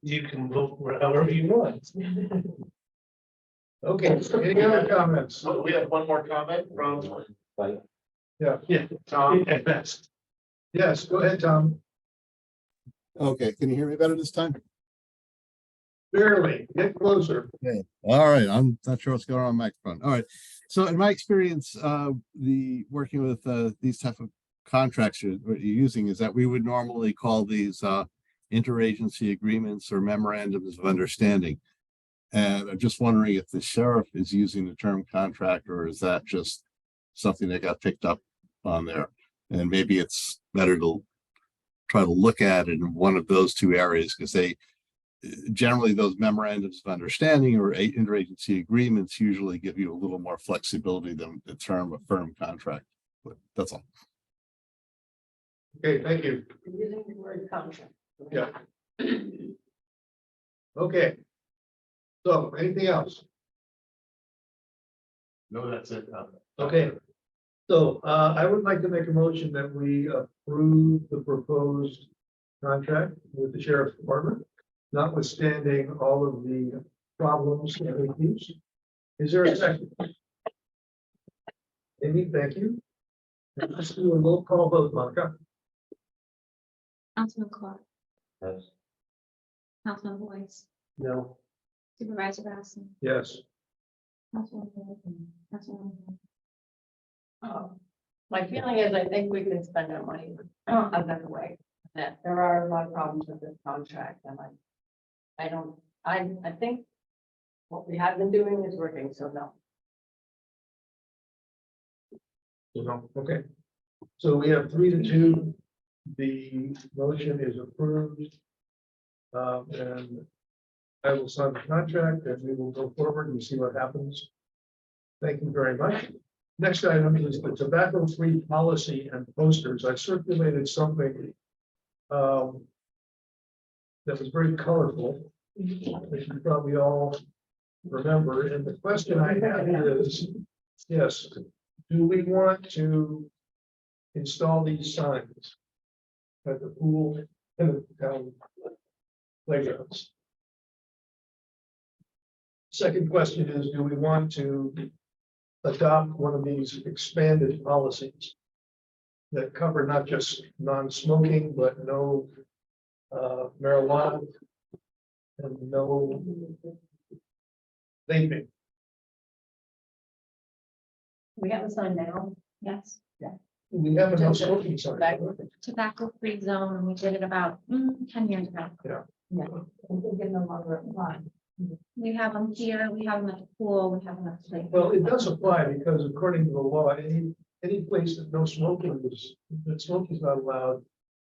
you can vote however you want. Okay, any other comments? So we have one more comment from. Yeah, Tom. at best. Yes, go ahead, Tom. Okay, can you hear me better this time? Barely, get closer. Okay, all right, I'm not sure what's going on my microphone. All right, so in my experience, the working with these type of contracts you're using is that we would normally call these interagency agreements or memorandums of understanding. And I'm just wondering if the sheriff is using the term contract, or is that just something that got picked up on there? And maybe it's better to try to look at it in one of those two areas, because they generally, those memorandums of understanding or interagency agreements usually give you a little more flexibility than the term of firm contract. But that's all. Okay, thank you. Using the word contract. Yeah. Okay. So, anything else? No, that's it. Okay. So, I would like to make a motion that we approve the proposed contract with the sheriff's department, notwithstanding all of the problems and issues. Is there a second? Amy, thank you. Let's do a roll call vote, Monica. Councilman Clark, Yes. Councilman Boyce, No. Supervisor Basson, Yes. My feeling is I think we can spend our money a better way. That there are a lot of problems with this contract and I think what we have been doing is working, so no. Okay. So we have 3-2. The motion is approved. And I will sign the contract and we will go forward and see what happens. Thank you very much. Next item is the tobacco-free policy and posters. I circulated something that was very colorful, which you probably all remember. And the question I have is, yes, do we want to install these signs at the pool and the town playgrounds? Second question is, do we want to adopt one of these expanded policies that cover not just non-smoking, but no marijuana and no vaping? We have a sign now. Yes, We have a no smoking sign. tobacco-free zone, and we did it about 10 years ago. Yeah, I think it no longer applies. We have them here, we have them at the pool, we have them at the lake. Well, it does apply because according to the law, any place that no smoking is, that smoking is not allowed,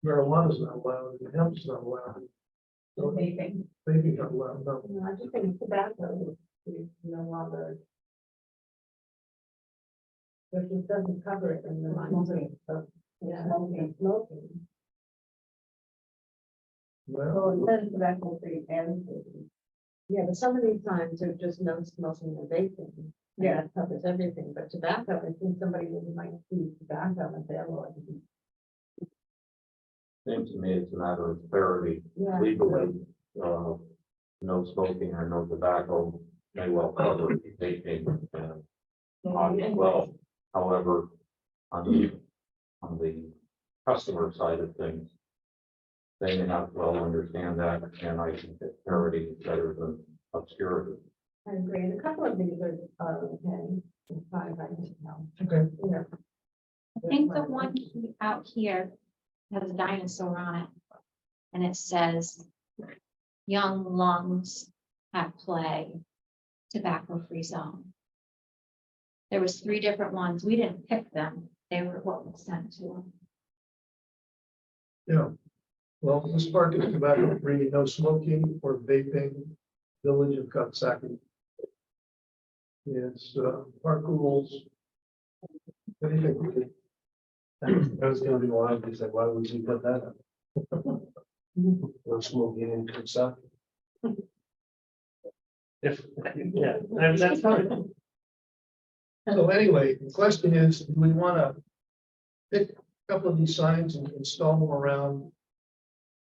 marijuana is not allowed, and hemp is not allowed. So Vaping. vaping is not allowed, no. No, I just think tobacco is no longer. But it doesn't cover it in the smoking, so, yeah, smoking. Well, Well, it says tobacco free and vaping. Yeah, but some of these signs are just no smoking and vaping. Yeah, that covers everything, but tobacco, I think somebody really might see tobacco and say, oh, Seems to me it's a matter of clarity. yeah. Legally, no smoking or no tobacco may well cover vaping and pot as well. However, on the customer side of things, they may not well understand that, and I think that clarity is better than obscurity. I agree, and a couple of these are okay, as far as I can tell. okay. Yeah. I think the one out here has a dinosaur on it. And it says, young lungs at play, tobacco-free zone. There was 3 different ones. We didn't pick them. They were what was sent to them. Yeah. Well, this park is tobacco free, no smoking or vaping, village of Coxsackie. It's park rules. What do you think? I was gonna be wild, he said, why would you put that up? No smoking in Kentucky. If, yeah, that's fine. So anyway, the question is, do we want to pick a couple of these signs and install them around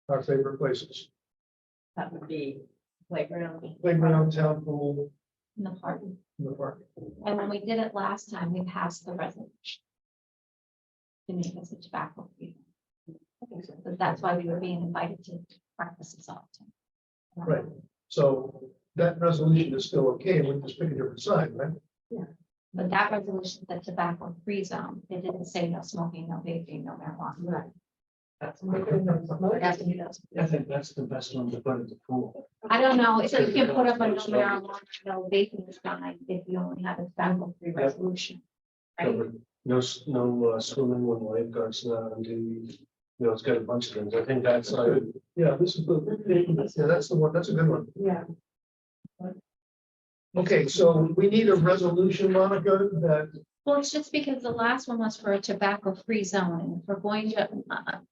our favorite places? That would be playground. Playground, town pool, In the park. in the park. And when we did it last time, we passed the resolution. To make us a tobacco-free. But that's why we were being invited to breakfast all the time. Right. So that resolution is still okay, we just pick a different sign, right? But that resolution, the tobacco-free zone, it didn't say no smoking, no vaping, no marijuana. Right. That's That's what it does. I think that's the best one to put at the pool. I don't know, if you can put up a no marijuana, no vaping sign, if you only have a tobacco-free resolution. Right? Covered. No, swimming when lifeguards not on duty. You know, it's got a bunch of things. I think that's Yeah, this is the, yeah, that's the one, that's a good one. Yeah. Okay, so we need a resolution, Monica, that, Well, it's just because the last one was for a tobacco-free zone, and if we're going to,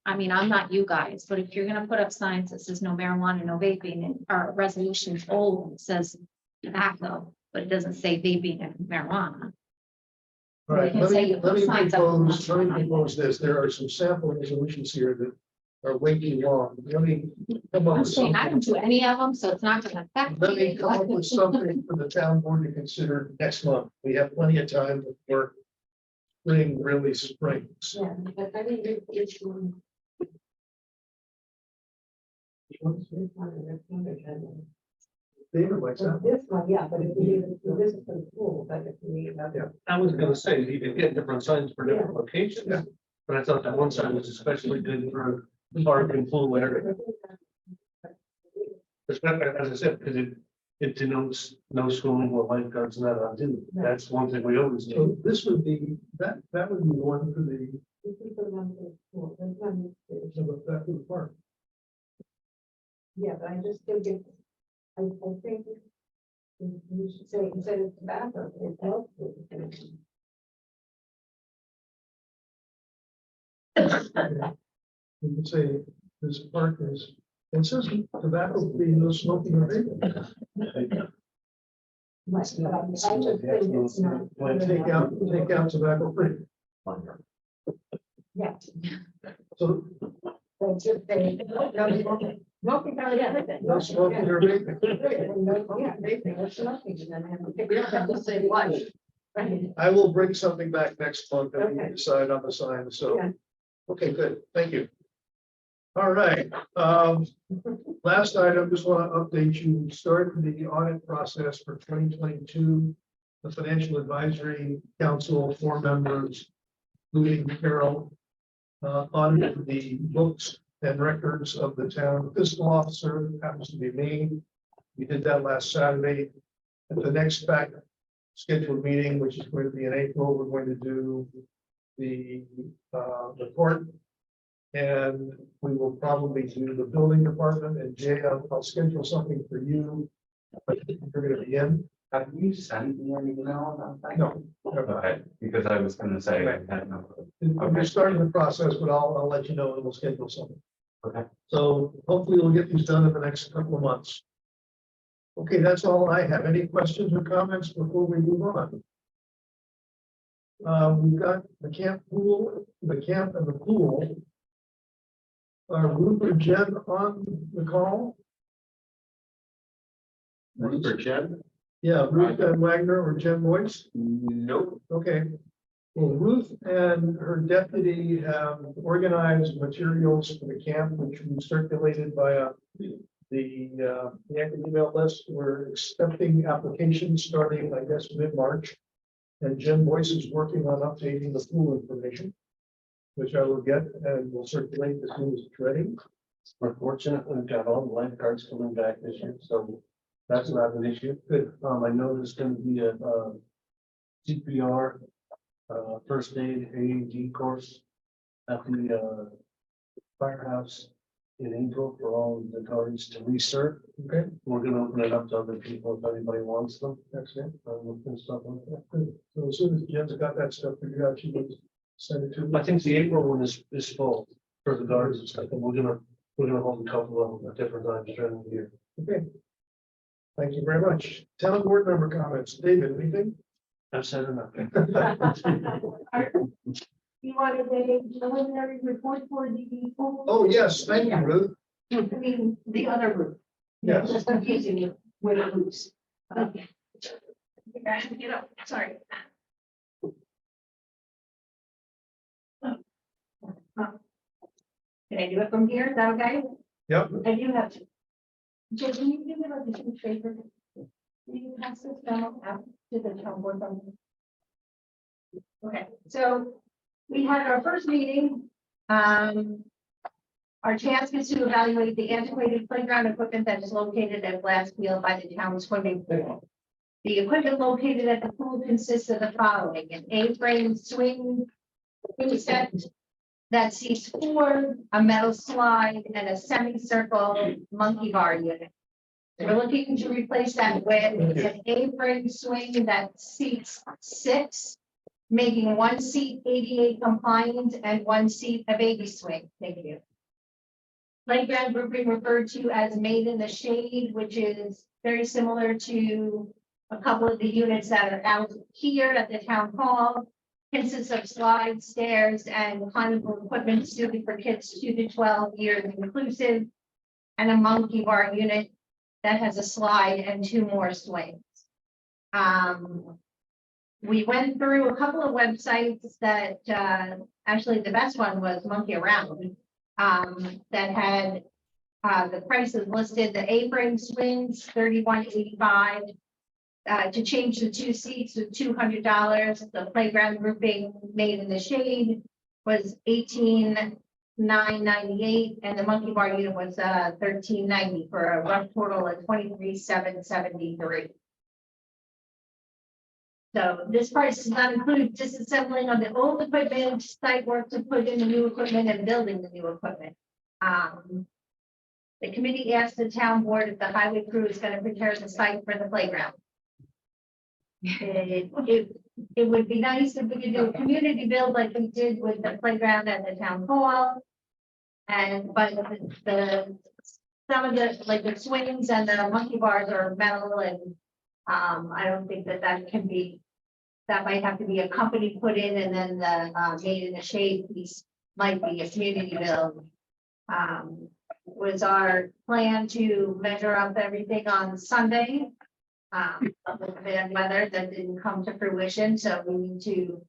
I mean, I'm not you guys, but if you're gonna put up signs that says no marijuana, no vaping, and our resolution's old, it says tobacco, but it doesn't say vaping and marijuana. all right, can let say me, you let put me signs up on propose, the let me sign. propose this, there are some sample resolutions here that are way too long, let me come up I'm with saying I don't something. do any of them, so it's not gonna affect Let me me. come up with something for the town board to consider next month, we have plenty of time before spring really springs. Yeah, but I think it's. David likes So that. this one, yeah, but if we leave it, this is for the pool, but if we leave that. Yeah. I was gonna say, you could get different signs for different locations. Yeah. But I thought that one sign was especially good for park and pool area. Especially, as I said, because it denotes no swimming or lifeguards not on duty. That's one thing we always do. So this would be, that would be one for the, This is the one for the pool, this one is. that for the park. Yeah, but I just think it's, I think we should say instead of tobacco, it's health. You could say this park is, it says tobacco free, no smoking or vaping. Right, but I just think it's not. Take out tobacco free. Yeah. So They just say. Smoking probably everything. no smoking or vaping. Yeah, vaping, or smoking, and then have to pick it up the same life. Right. I will bring something back next month and we Okay. can decide on the sign, so. Yeah. Okay, good, thank you. All right, last item, just want to update you, we started the audit process for 2022. The Financial Advisory Council, 4 members, including Carol, audited the books and records of the town fiscal officer, happens to be me. We did that last Saturday. At the next FAC scheduled meeting, which is going to be in April, we're going to do the report. And we will probably do the building department, and Jay, I'll schedule something for you. You're gonna be in. Have you sent me an email about that? No. Okay, because I was gonna say, I had no. We're starting the process, but I'll let you know and we'll schedule something. Okay. So hopefully we'll get these done in the next couple of months. Okay, that's all I have. Any questions or comments before we move on? We've got the camp and the pool. Ruth or Jen on the call? Ruth or Jen? Yeah, Ruth and Wagner or Jen Boyce? Nope. Okay. Well, Ruth and her deputy have organized materials for the camp, which we circulated via the active email list. We're accepting applications starting, I guess, mid-March. And Jen Boyce is working on updating the pool information, which I will get and will circulate as soon as it's ready. We're fortunate, we've got all the lifeguards coming back this year, so that's not an issue. Good. I know there's gonna be a CPR, first aid, AED course at the firehouse in April for all of the guards to recert. Okay. We're gonna open it up to other people if anybody wants them. That's it. And stuff like that. Good. So as soon as Jen's got that stuff figured out, she will send it to me. I think the April one is full for the guards and stuff, and we're gonna hold a couple of them at different times during the year. Okay. Thank you very much. Town board member comments. David, anything? I've said enough. You wanted a preliminary report for the pool? Oh, yes, thank you, Ruth. I mean, the other group. Yes. Just confusing you with the groups. Okay. Get up, sorry. Can I do it from here? Is that okay? Yep. I do have to. Jay, can you give me like a huge favor? Will you pass this down out to the town board member? Okay, so we had our first meeting. Our task is to evaluate the antiquated playground equipment that is located at Glassfield by the town swimming pool. The equipment located at the pool consists of the following: an A-frame swing set that seats 4, a metal slide, and a semicircle monkey bar unit. We're looking to replace that with an A-frame swing that seats 6, making 1 seat ADA compliant and 1 seat a baby swing. Thank you. Playground grouping referred to as Made in the Shade, which is very similar to a couple of the units that are out here at the town hall. Consists of slides, stairs, and climbable equipment suited for kids 2 to 12 years inclusive, and a monkey bar unit that has a slide and 2 more swings. We went through a couple of websites that actually the best one was Monkey Around, that had The price is listed, the A-frame swings, $31.85. To change the 2 seats to $200. The playground grouping made in the shade was $18,998, and the monkey bar unit was $13.90 for a rough total of $23,773. So this price does not include disassembling of the old equipment, site work to put in the new equipment, and building the new equipment. The committee asked the town board if the highway crew is going to prepare the site for the playground. It would be nice if we could do a community build like we did with the playground at the town hall. But some of the, like the swings and the monkey bars are metal, and I don't think that can be, that might have to be a company put in, and then the made in the shade piece might be a community build. Was our plan to measure up everything on Sunday. With the bad weather that didn't come to fruition, so we need to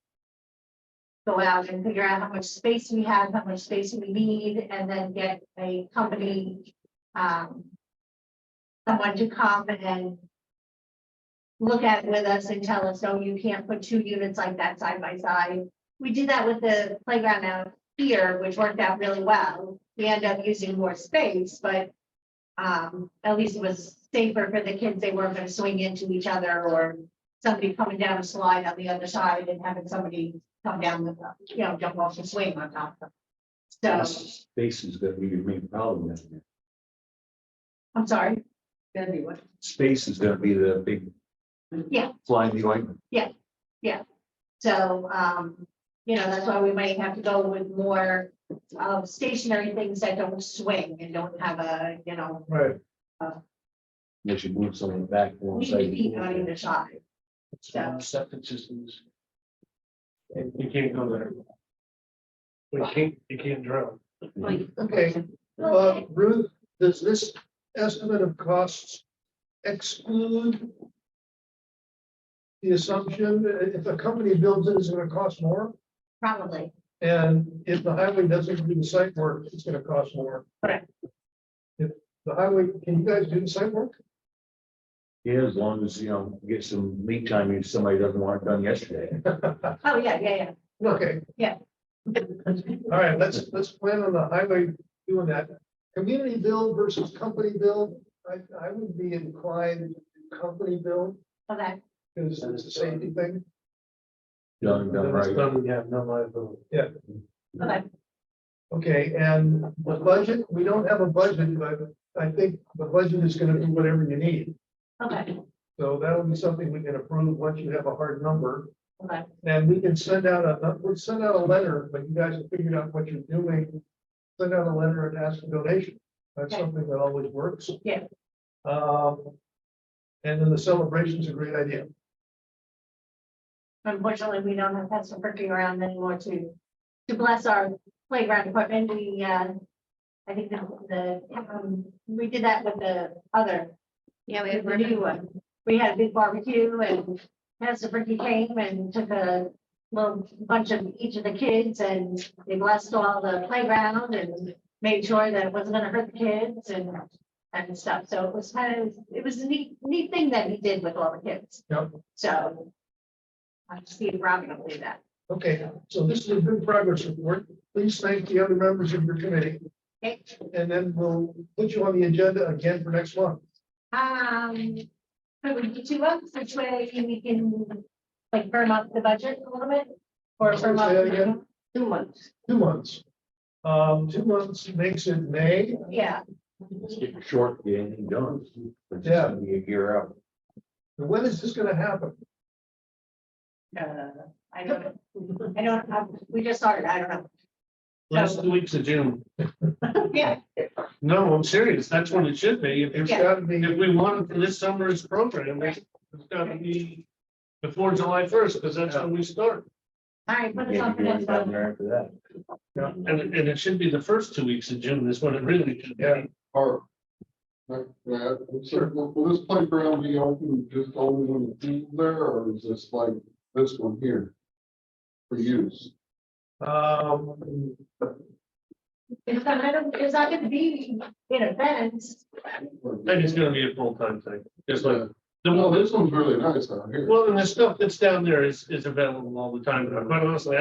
go out and figure out how much space we have, how much space we need, and then get a company, someone to come and look at it with us and tell us, no, you can't put 2 units like that side by side. We did that with the playground out here, which worked out really well. We ended up using more space, but at least it was safer for the kids. They weren't going to swing into each other, or somebody coming down a slide on the other side and having somebody come down with them, jump off the swing on top of them. So Space is gonna be your main problem. Isn't it? I'm sorry. Gonna be what? Space is gonna be the big Yeah. fly in the ointment. So, that's why we might have to go with more stationary things that don't swing and don't have a, Right. They should move someone back. one need to side. be on either side. So, Septic systems. And you can't go there. You can't drill. Okay, Ruth, does this estimate of costs exclude the assumption that if a company builds it, it's gonna cost more? probably, And if the highway doesn't do the site work, it's gonna cost more? Correct. If the highway, can you guys do the site work? Yeah, as long as, get some lead time if somebody doesn't want it done yesterday. oh, yeah. Okay. Yeah. All right, let's plan on the highway doing that. Community build versus company build, I would be inclined to do company build, Okay, because it's a safety thing. Done right. Yeah, no liability. okay. Okay, and the budget, we don't have a budget, but I think the budget is gonna be whatever you need. Okay, So that'll be something we can approve once you have a hard number. okay, And we can send out we'll send out a letter, but you guys have figured out what you're doing. Send out a letter and ask for donation. That's Okay. something that always works. Yeah. And then the celebration's a great idea. unfortunately, we don't have Pastor Perky around anymore to bless our playground equipment. We, I think we did that with the other. Yeah, we had a new one. We had a big barbecue, and Pastor Perky came and took a little bunch of each of the kids, and they blessed all the playground and made sure that it wasn't gonna hurt the kids and stuff. So it was it was a neat thing that he did with all the kids. Yep. So I see Robin will do that. Okay, so this is a good progress report. Please thank the other members of your committee. Okay. And then we'll put you on the agenda again for next month. Could we do 2 months, which way we can like firm up the budget a little bit? Or firm up? Say that again? 2 months. 2 months. 2 months makes it May. Yeah, Let's keep it short, get anything done. It's Yeah. gonna be a gear up. When is this gonna happen? I don't know. We just started, I don't know. Last 2 weeks of June. Yeah, No, I'm serious. That's when it should be. There's Yeah. gotta be, If we want it for this summer's program, it's gotta be before July 1st, because that's when we start. all right, put us Yeah, on for you next down month. there after that. And it should be the first 2 weeks of June is when it really should Yeah. be. Or, will this playground be open just only when the team there, or is this like this one here? For use? It's not gonna be in a fence. I think it's gonna be a full-time thing, just like. Well, this one's really nice out here. Well, and the stuff that's down there is available all the time, but quite honestly,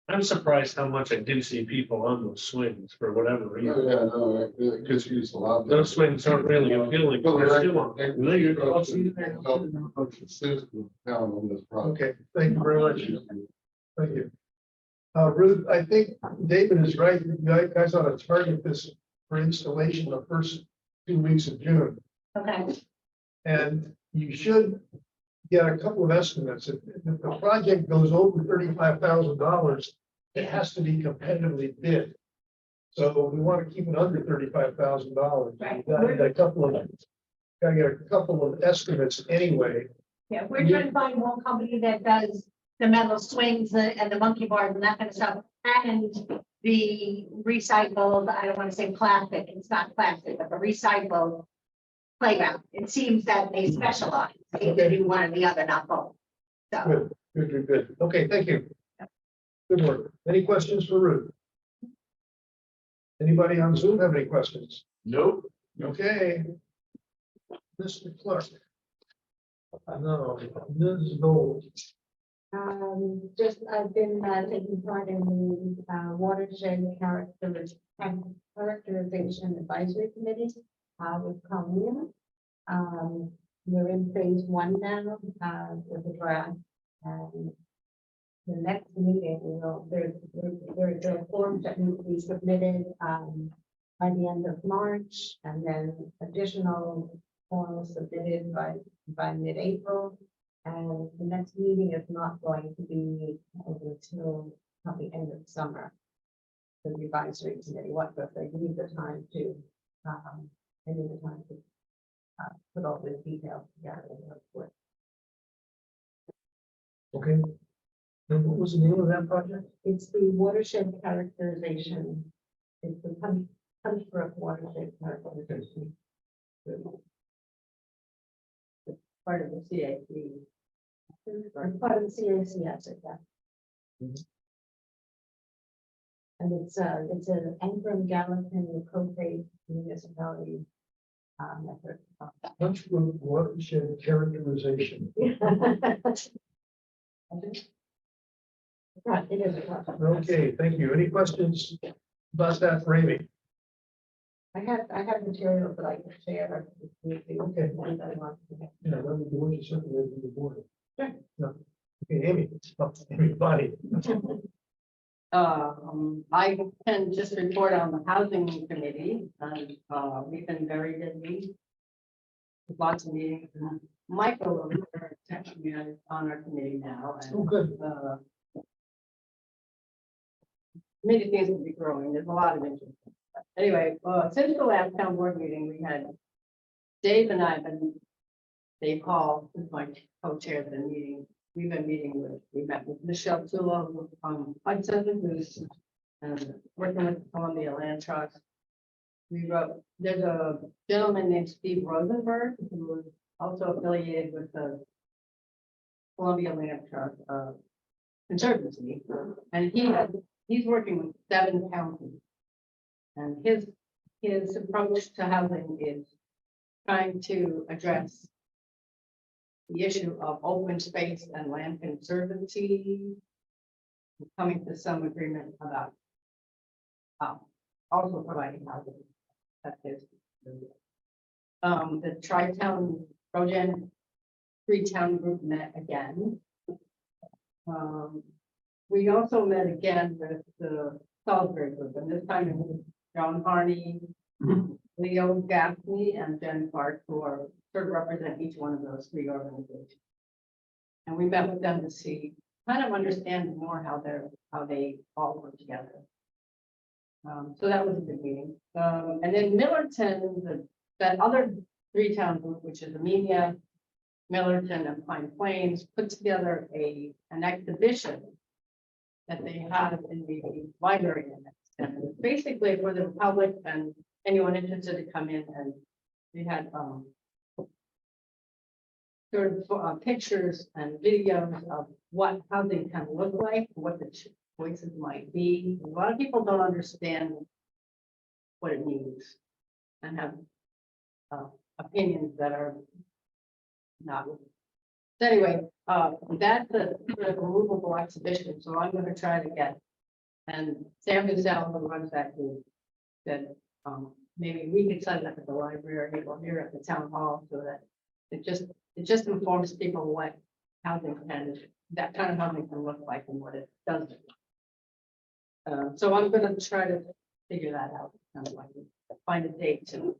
I'm surprised how much I do see people on those swings for whatever Yeah, reason. no, it gets used a lot. Those swings aren't really appealing, but they're still on. Down on this project. Okay, thank you very much. Thank you. Ruth, I think David is right. You guys ought to target this for installation the first 2 weeks of June. Okay, And you should get a couple of estimates. If the project goes over $35,000, it has to be competitively bid. So we want to keep it under $35,000. Right. Gotta get a couple of estimates anyway. yeah, we're trying to find one company that does the metal swings and the monkey bars and that kind of stuff. And the recycled, I don't want to say plastic, it's not plastic, but the recycled playground. It seems that they specialize. They do one or the other, not both. So, Good. Okay, thank you. Good work. Any questions for Ruth? Anybody on Zoom have any questions? Nope. Okay. Mr. Clark. No, Ms. Gold. Just, I've been taking part in the watershed characterization advisory committee with Colleen. We're in phase 1 now with the draft. And the next meeting, there are forms that need to be submitted by the end of March, and then additional forms submitted by mid-April. And the next meeting is not going to be until probably end of summer. The advisory committee, what, but they need the time to, put all the details together. in the report. Okay. And what was the name of that project? It's the watershed characterization. It's the Punch Brook watershed characterization. It's part of the CAC. Or part of the CACS, yeah. And it's an Ankrum Gallatin Copay municipality effort. Punch Brook watershed characterization. Right, it is a project. Okay, thank you. Any questions about that for Amy? I have materials that I can share. Okay. Yeah. Yeah, let me do what you circulated to the board. Sure. No. Okay, Amy, everybody. I can just report on the housing committee, and we've been very busy. With lots of meetings. And Michael over there is actually on our committee now, Oh, and good. many things will be growing. There's a lot of interest. Anyway, since the last town board meeting, we had Dave and I have been, Dave Hall, who's my co-chair of the meeting. We met with Michelle Tulo, Hudson, who's working with Columbia Land Trust. There's a gentleman named Steve Rosenberg, who is also affiliated with the Columbia Land Trust Conservancy, and he's working with 7 counties. And his approach to housing is trying to address the issue of open space and land conservancy, coming to some agreement about also providing housing. That is the Tri-Town Progen 3-town group met again. We also met again with the Salisbury group, and this time it was John Harney, Leo Gaffney, and Jen Clark, who are sort of represent each one of those 3 organizations. And we met with them to see, kind of understand more how they all work together. So that was a good meeting. And then Millerton, that other 3-town group, which is Amelia, Millerton, and Pine Plains, put together an exhibition that they have in the library annex. And it's basically for the public and anyone interested to come in, and we had sort of pictures and videos of what housing can look like, what the choices might be. A lot of people don't understand what it means and have opinions that are not. So anyway, that's the removable exhibition, so I'm gonna try to get, and Sam Gazelle, who runs that group, that maybe we could set it up at the library or here at the town hall, so that it just informs people what housing can, that kind of housing can look like and what it does. So I'm gonna try to figure that out, kind of like find a date to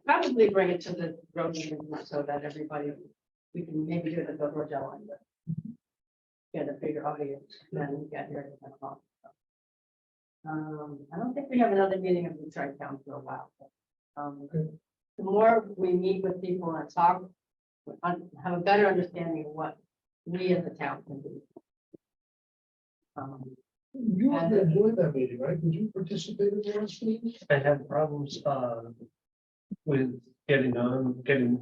probably bring it to the road meeting so that everybody, we can maybe do it at the Rogella and get a bigger audience than get here at 10 o'clock. I don't think we have another meeting of the tri-town for a while. The more we meet with people and talk, have a better understanding of what we as a town can do. You want to join that meeting, right? Did you participate in the last meeting? I had problems with getting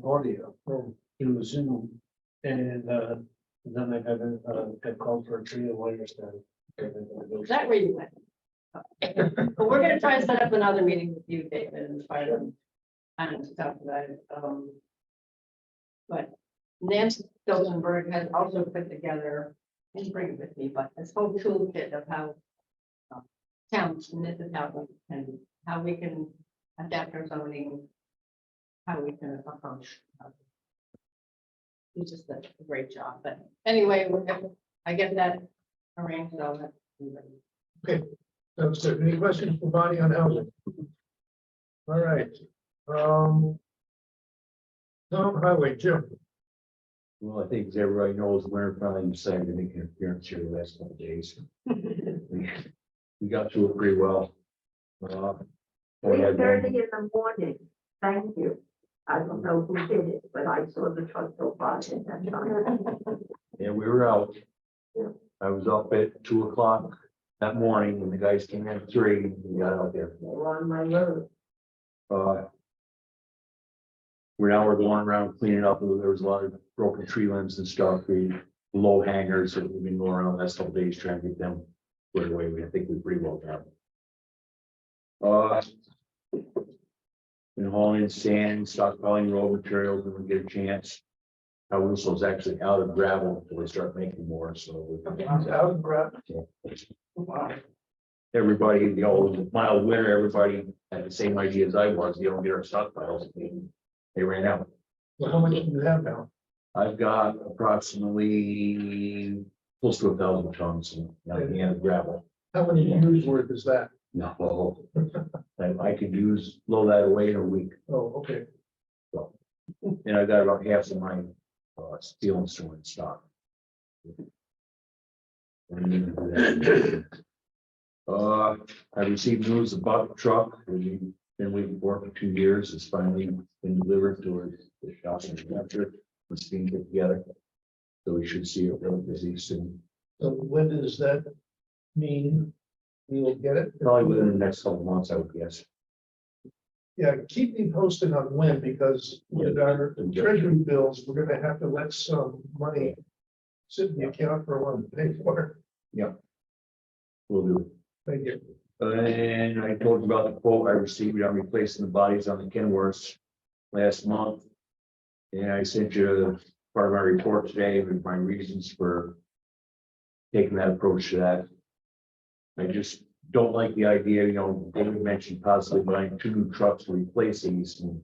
audio through Zoom. And then I got called for a trio of lawyers then. Is that where you went? But we're gonna try to set up another meeting with you, David, and try to kind of stuff that. But Nancy Stoltenberg has also put together, I didn't bring it with me, but this whole toolkit of how towns, municipalities, and how we can adapt our zoning, how we can approach. He's just a great job, but anyway, I get that arranged, so that's. Okay, that's it. Any questions for Bonnie on housing? All right. Town highway, Jim. Well, I think as everybody knows, winter finally decided to make an appearance here the last couple of days. We got through it pretty well. We had 3:30 in the morning. Thank you. I don't know who did it, but I saw the truck go by at that time. Yeah, we were out. Yeah. I was up at 2 o'clock that morning when the guys came in at 3, we got out there. They were on my road. We're going around cleaning up. There was a lot of broken tree limbs and stuff. Low hangers that we've been going around the last couple days trying to get them put away. I think we pretty well got them. Been hauling in sand, stockpiling road materials when we get a chance. Our whistle's actually out of gravel until we start making more, so. Out of gravel. Everybody, mild winter, everybody had the same idea as I was. You don't get our stockpiles. They ran out. Well, how many do you have now? I've got approximately close to 1,000 tons in the end of gravel. How many years worth is that? No, I could blow that away in a week. Oh, okay. So, and I got about half of my steel and stone in stock. I received news about the truck we've been waiting for 2 years. It's finally been delivered to the shop in New Hampshire. It's being put together, so we should see it really busy soon. So when does that mean we will get it? Probably within the next couple of months, I would guess. Yeah, keep me posted on when, because with our treasury bills, we're gonna have to let some money sit in the account for a while to pay for it. Yeah. We'll do it. Thank you. And I told you about the quote I received on replacing the bodies on the Kenworths last month. And I sent you part of my report today with my reasons for taking that approach to that. I just don't like the idea, David mentioned possibly buying 2 new trucks to replace these. And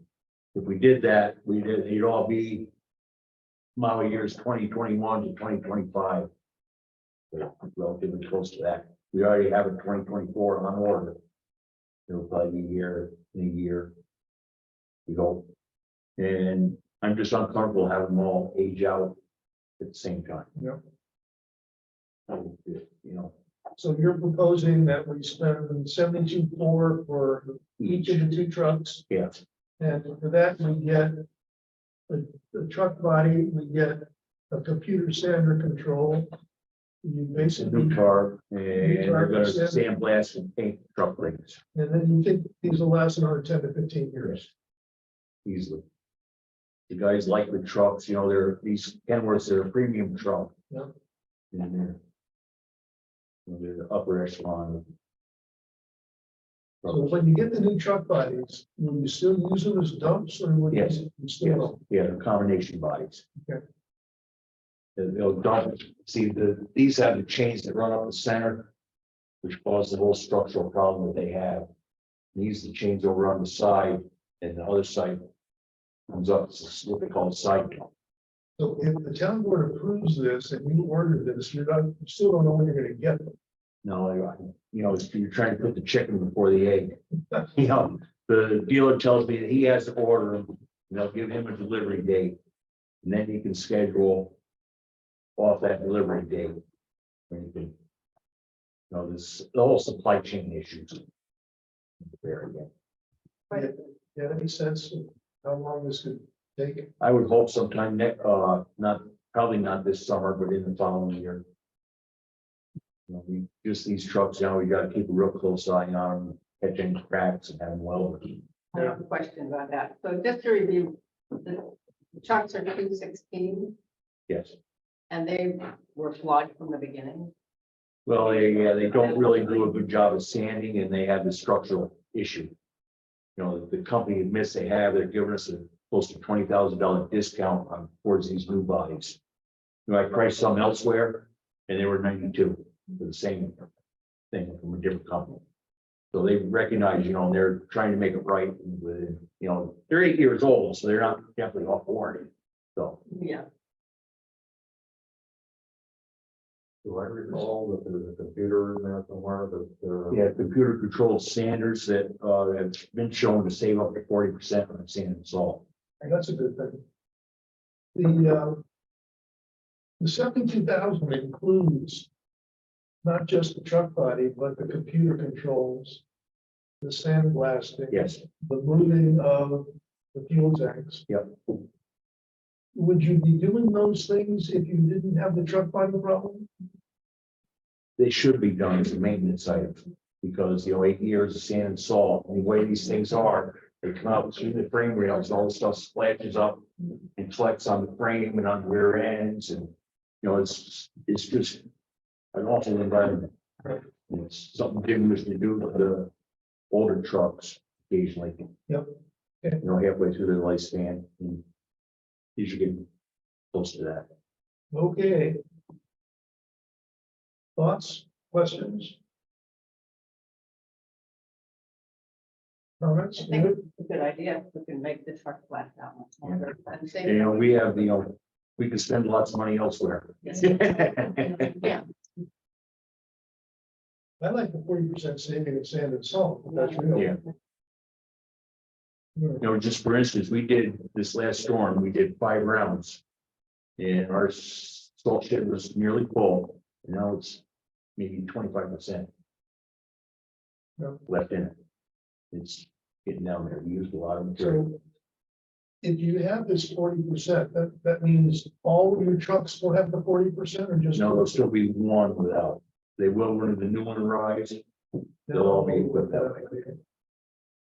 if we did that, they'd all be model years 2021 to 2025. Relatively close to that. We already have a 2024 on order. It'll probably be here in a year. We hope. And I'm just uncomfortable having them all age out at the same time. Yeah. You know, So you're proposing that we spend 72.4 for each of the 2 trucks, yeah, and for that we get the truck body, we get a computer standard control. You it's a basically, new car and they're gonna New car, sandblast and paint truck rings and then you think these will last another 10 to 15 years. easily. The guys like the trucks, they're these Kenworths, they're a premium truck. Yeah. And they're the upper echelon. So when you get the new truck bodies, will you still use them as dumps or will Yes. you still? Yeah, the combination bodies. Okay. They'll dump, see, these have the chains that run up the center, which cause the whole structural problem that they have. These the chains over on the side, and the other side comes up, it's what they call a side dump. So if the town board approves this and you order this, you still don't know when you're gonna get them. No, you're trying to put the chicken before the egg. You know, the dealer tells me that he has to order them, and they'll give him a delivery date. And then he can schedule off that delivery date. When you can, this, the whole supply chain issues. There again. You have any sense of how long this could take? I would hope sometime probably not this summer, but in the following year. Just these trucks, we gotta keep a real close eye on them, catch any cracks and have them welded. I have a question about that. So just to review, the trucks are 216 Yes. and they were flawed from the beginning. Well, they don't really do a good job of sanding and they have the structural issue. The company admits they're giving us a close to $20,000 discount on towards these new bodies. I priced some elsewhere and they were 92 for the same thing from a different company. So they recognize, they're trying to make it right with, they're 8 years old, so they're not definitely off warranty. So. Yeah. Do I recall that there's a computer in there somewhere that? Yeah, computer controlled sanders that have been shown to save up to 40% on sand and salt. And that's a good thing. The 72,000 includes not just the truck body, but the computer controls, the sandblasting. Yes. The moving of the fuel tanks. Yep. Would you be doing those things if you didn't have the truck body problem? They should be done as a maintenance item because 8 years of sand and salt, and the way these things are, they come out through the frame rails, all the stuff splashes up and collects on the frame and on the rear ends, and it's just an awful environment. It's something different to do with the older trucks occasionally. Yep. Halfway through their lifespan, and you should get close to that. Okay. Thoughts, questions? Comments? I think it's a good idea. if We can make the truck last that much longer. At the same time- We have, we can spend lots of money elsewhere. Yeah. I like the 40% saving of sand and salt, but that's real. Yeah. Just for instance, we did this last storm, we did 5 rounds. And our salt shed was nearly full, and now it's maybe 25% Yeah. left in it. It's getting down there. We used a lot of material. So if you have this 40%, that means all of your trucks will have the 40% or just? No, there'll still be one without. They will when the new one arrives. They'll all be equipped that way.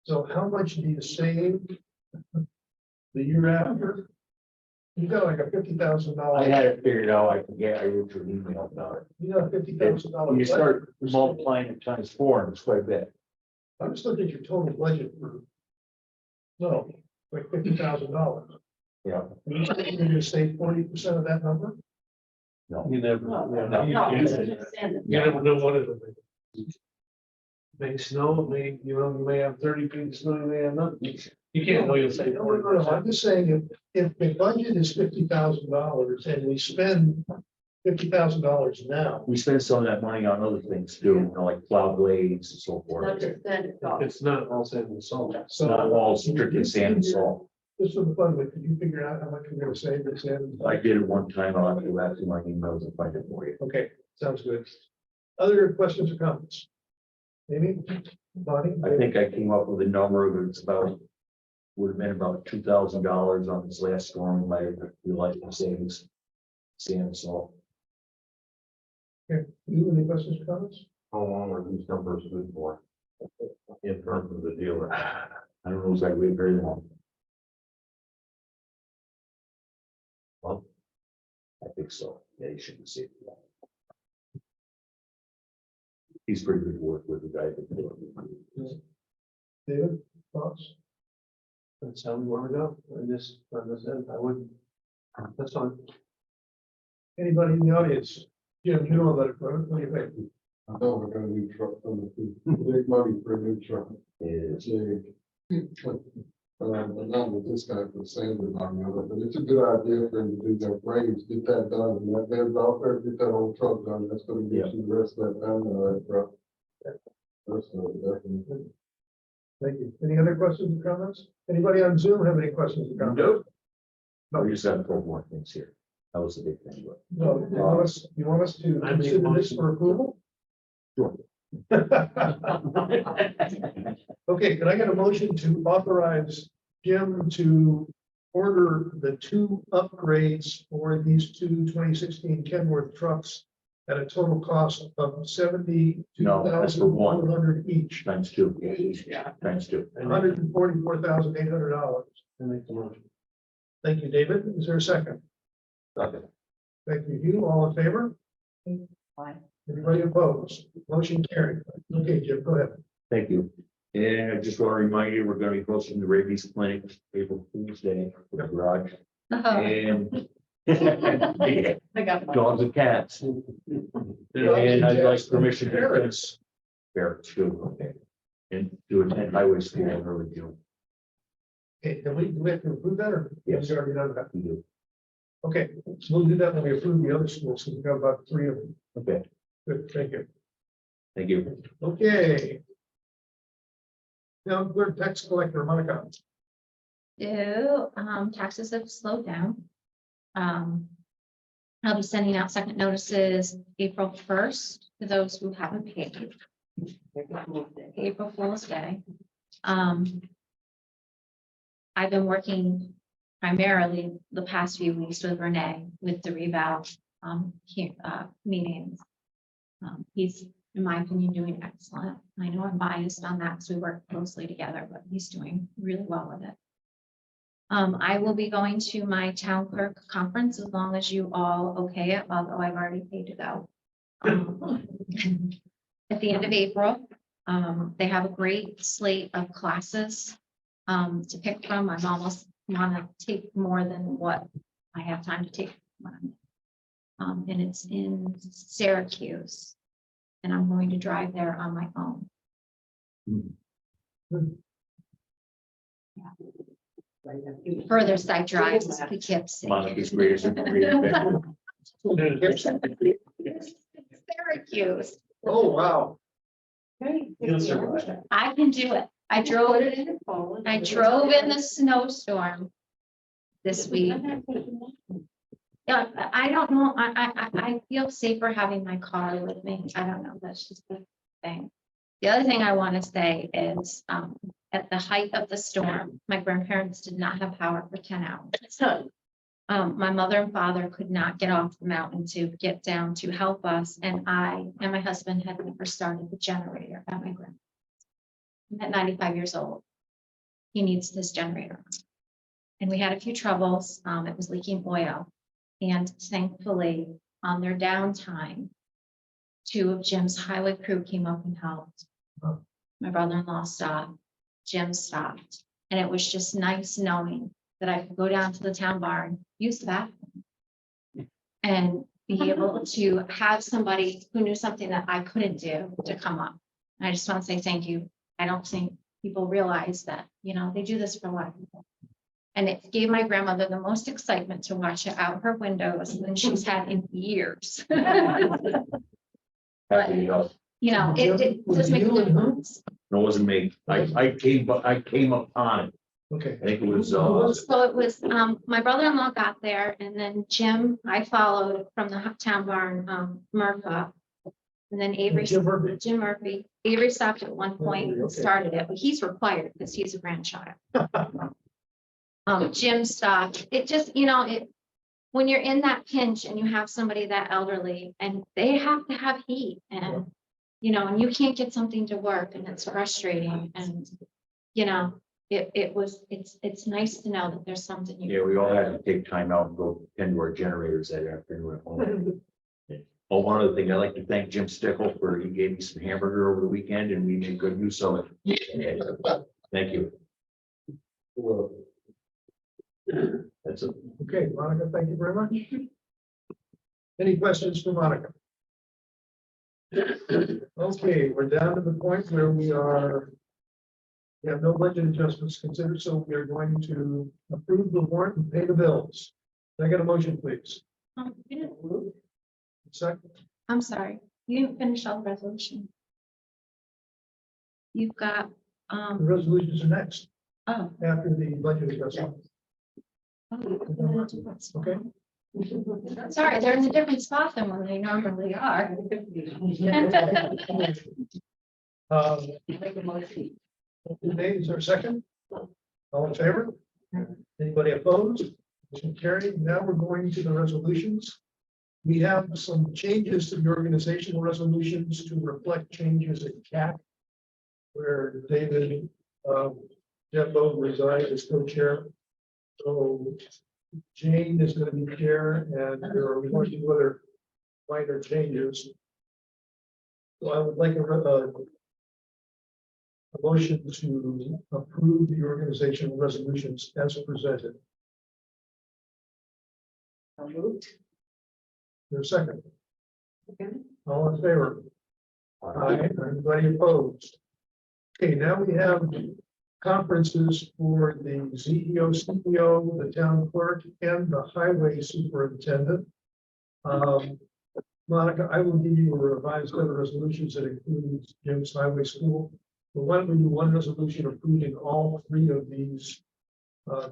So how much do you save the year after? You got like a $50,000. I had it figured out. I wrote your email about it. You got $50,000. When you start multiplying it times 4, it's quite a bit. I'm just looking at your total budget for. No, like $50,000. Yeah. You think you're gonna save 40% of that number? No. You never, No, yeah, no, you it's just sand. you never know what it'll be. May snow, you may have 30 feet of snow, you may have nothing. You can't know you'll say. No, I'm just saying, if the budget is $50,000 and we spend $50,000 now. We spend some of that money on other things too, like plow blades and so forth. Not just sand and salt. It's not all sand and salt. It's not all strictly sand and salt. Just for the fun of it, could you figure out how much you're gonna save this in? I did it one time. I'll have to go back to my emails and find it for you. Okay, sounds good. Other questions or comments? Amy, Bonnie? I think I came up with a number of it's about, would have been about $2,000 on this last storm, my life savings, sand and salt. Okay, you, any questions or comments? How long are these numbers good for? In terms of the dealer? I don't know exactly very long. Well, I think so. Yeah, you shouldn't see it. He's pretty good to work with the guy that did it. David, thoughts? That's how we want to go, on this end, I would, that's fine. Anybody in the audience? Jim, you know about it, what do you think? I know we're gonna need truck from the, big money for a new truck. It's a. But not with this guy for Sanders on the other, but it's a good idea for him to do their brains, get that done, and that man's out there, get that old truck done, that's gonna get you the rest of that down there, bro. That's definitely. Thank you. Any other questions or comments? Anybody on Zoom have any questions or comments? No, we just have 4 more things here. That was the big thing, but. No, you want us to I make a consider this for approval? Sure. Okay, can I get a motion to authorize Jim to order the 2 upgrades for these 2 2016 Kenworth trucks at a total cost of $72,400 each, Times 2. Times 2. $144,800. I make the motion. Thank you, David. Is there a second? Second. Thank you, Hugh. All in favor? Fine. Anybody opposed? Motion carried. Okay, Jim, go ahead. Thank you. And I just want to remind you, we're going to be hosting the rabies clinic April Fool's Day for the garage. And I got one. dogs and cats. And I'd like permission to Parents. bear too. Okay. And to attend highway school in early June. Okay, do we have to approve that or? Yes. We already done that. We do. Okay, so we'll do that when we approve the other schools. So we've got about 3 of them. Okay, Good, thank you. thank you. Okay. Now, we're tax collector, Monica. Taxes have slowed down. I'll be sending out second notices April 1st to those who haven't paid. April Fool's Day. I've been working primarily the past few weeks with Renee with the reval meetings. He's, in my opinion, doing excellent. I know I'm biased on that because we work closely together, but he's doing really well with it. I will be going to my town clerk conference as long as you all okay it, although I've already paid to go. At the end of April, they have a great slate of classes to pick from. I'm almost want to take more than what I have time to take. And it's in Syracuse, and I'm going to drive there on my own. Further side drives to Poughkeepsie. Monica's greatest. Syracuse. Oh, wow. I can do it. I drove in the snowstorm this week. Yeah, I don't know. I feel safer having my car with me. I don't know. That's just the thing. The other thing I want to say is, at the height of the storm, my grandparents did not have power for 10 hours. My mother and father could not get off the mountain to get down to help us. And I and my husband had never started the generator at my grandparents. I'm at 95 years old. He needs this generator. And we had a few troubles. It was leaking oil. And thankfully, on their downtime, 2 of Jim's highway crew came up and helped. My brother-in-law stopped, Jim stopped. And it was just nice knowing that I could go down to the town barn, use the bathroom, and be able to have somebody who knew something that I couldn't do to come up. And I just want to say thank you. I don't think people realize that, you know, they do this for a lot of people. And it gave my grandmother the most excitement to watch it out her windows than she's had in years. But, you know, it does make a difference. No, it wasn't me. I came upon it. Okay. I think it was, So it was, my brother-in-law got there, and then Jim, I followed from the town barn, Murphy. And then Avery, Jim Murphy, Avery stopped at one point and started it, but he's required because he's a grandchild. Jim stopped. It just, you know, when you're in that pinch and you have somebody that elderly and they have to have heat and, you know, and you can't get something to work and it's frustrating and, you know, it's nice to know that there's something you. yeah, we all had to take time out and go into our generators that afternoon at home. Oh, one other thing, I'd like to thank Jim Stickle for, he gave me some hamburger over the weekend and we made good use of it. Thank you. Well, That's it. Okay, Monica, thank you very much. Any questions for Monica? Okay, we're down to the point where we have no budget adjustments considered, so we are going to approve the warrant and pay the bills. Can I get a motion, please? Second, I'm sorry, you didn't finish all the resolution. You've got, the resolutions are next, oh. after the budget adjustment. Okay. Sorry, they're in a different spot than when they normally are. Name, is there a second? All in favor? Anybody opposed? Motion carried. Now we're going to the resolutions. We have some changes to the organizational resolutions to reflect changes in CAC, where David, Jeffo resigned as co-chair. So Jane is going to be chair, and there are one or two other minor changes. So I would like a motion to approve the organizational resolutions as presented. There's a second. All in favor? Aye. Anybody opposed? Okay, now we have conferences for the CEO, CEO, the town clerk, and the highway superintendent. Monica, I will give you a revised set of resolutions that includes Jim's highway school. But why don't we do one resolution approving all three of these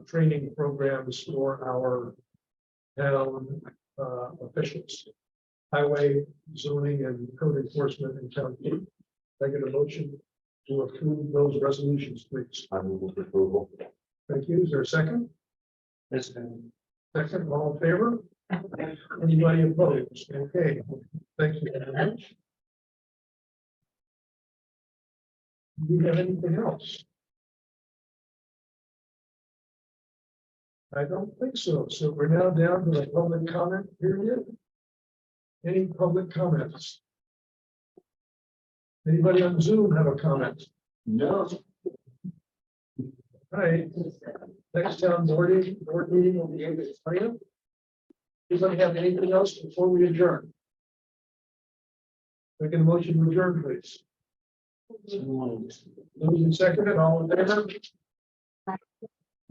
training programs for our town officials? Highway, zoning, and code enforcement and town. Can I get a motion to approve those resolutions, please? I move with approval. Thank you. Is there a second? Yes. Second, all in favor? Anybody opposed? Okay, thank you very much. Do you have anything else? I don't think so. So we're now down to the public comment period. Any public comments? Anybody on Zoom have a comment? no, All right. Next town board meeting will be April 20th. Anybody have anything else before we adjourn? Making a motion to adjourn, please. Those in second and all in favor?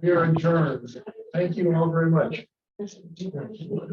We are adjourned. Thank you all very much.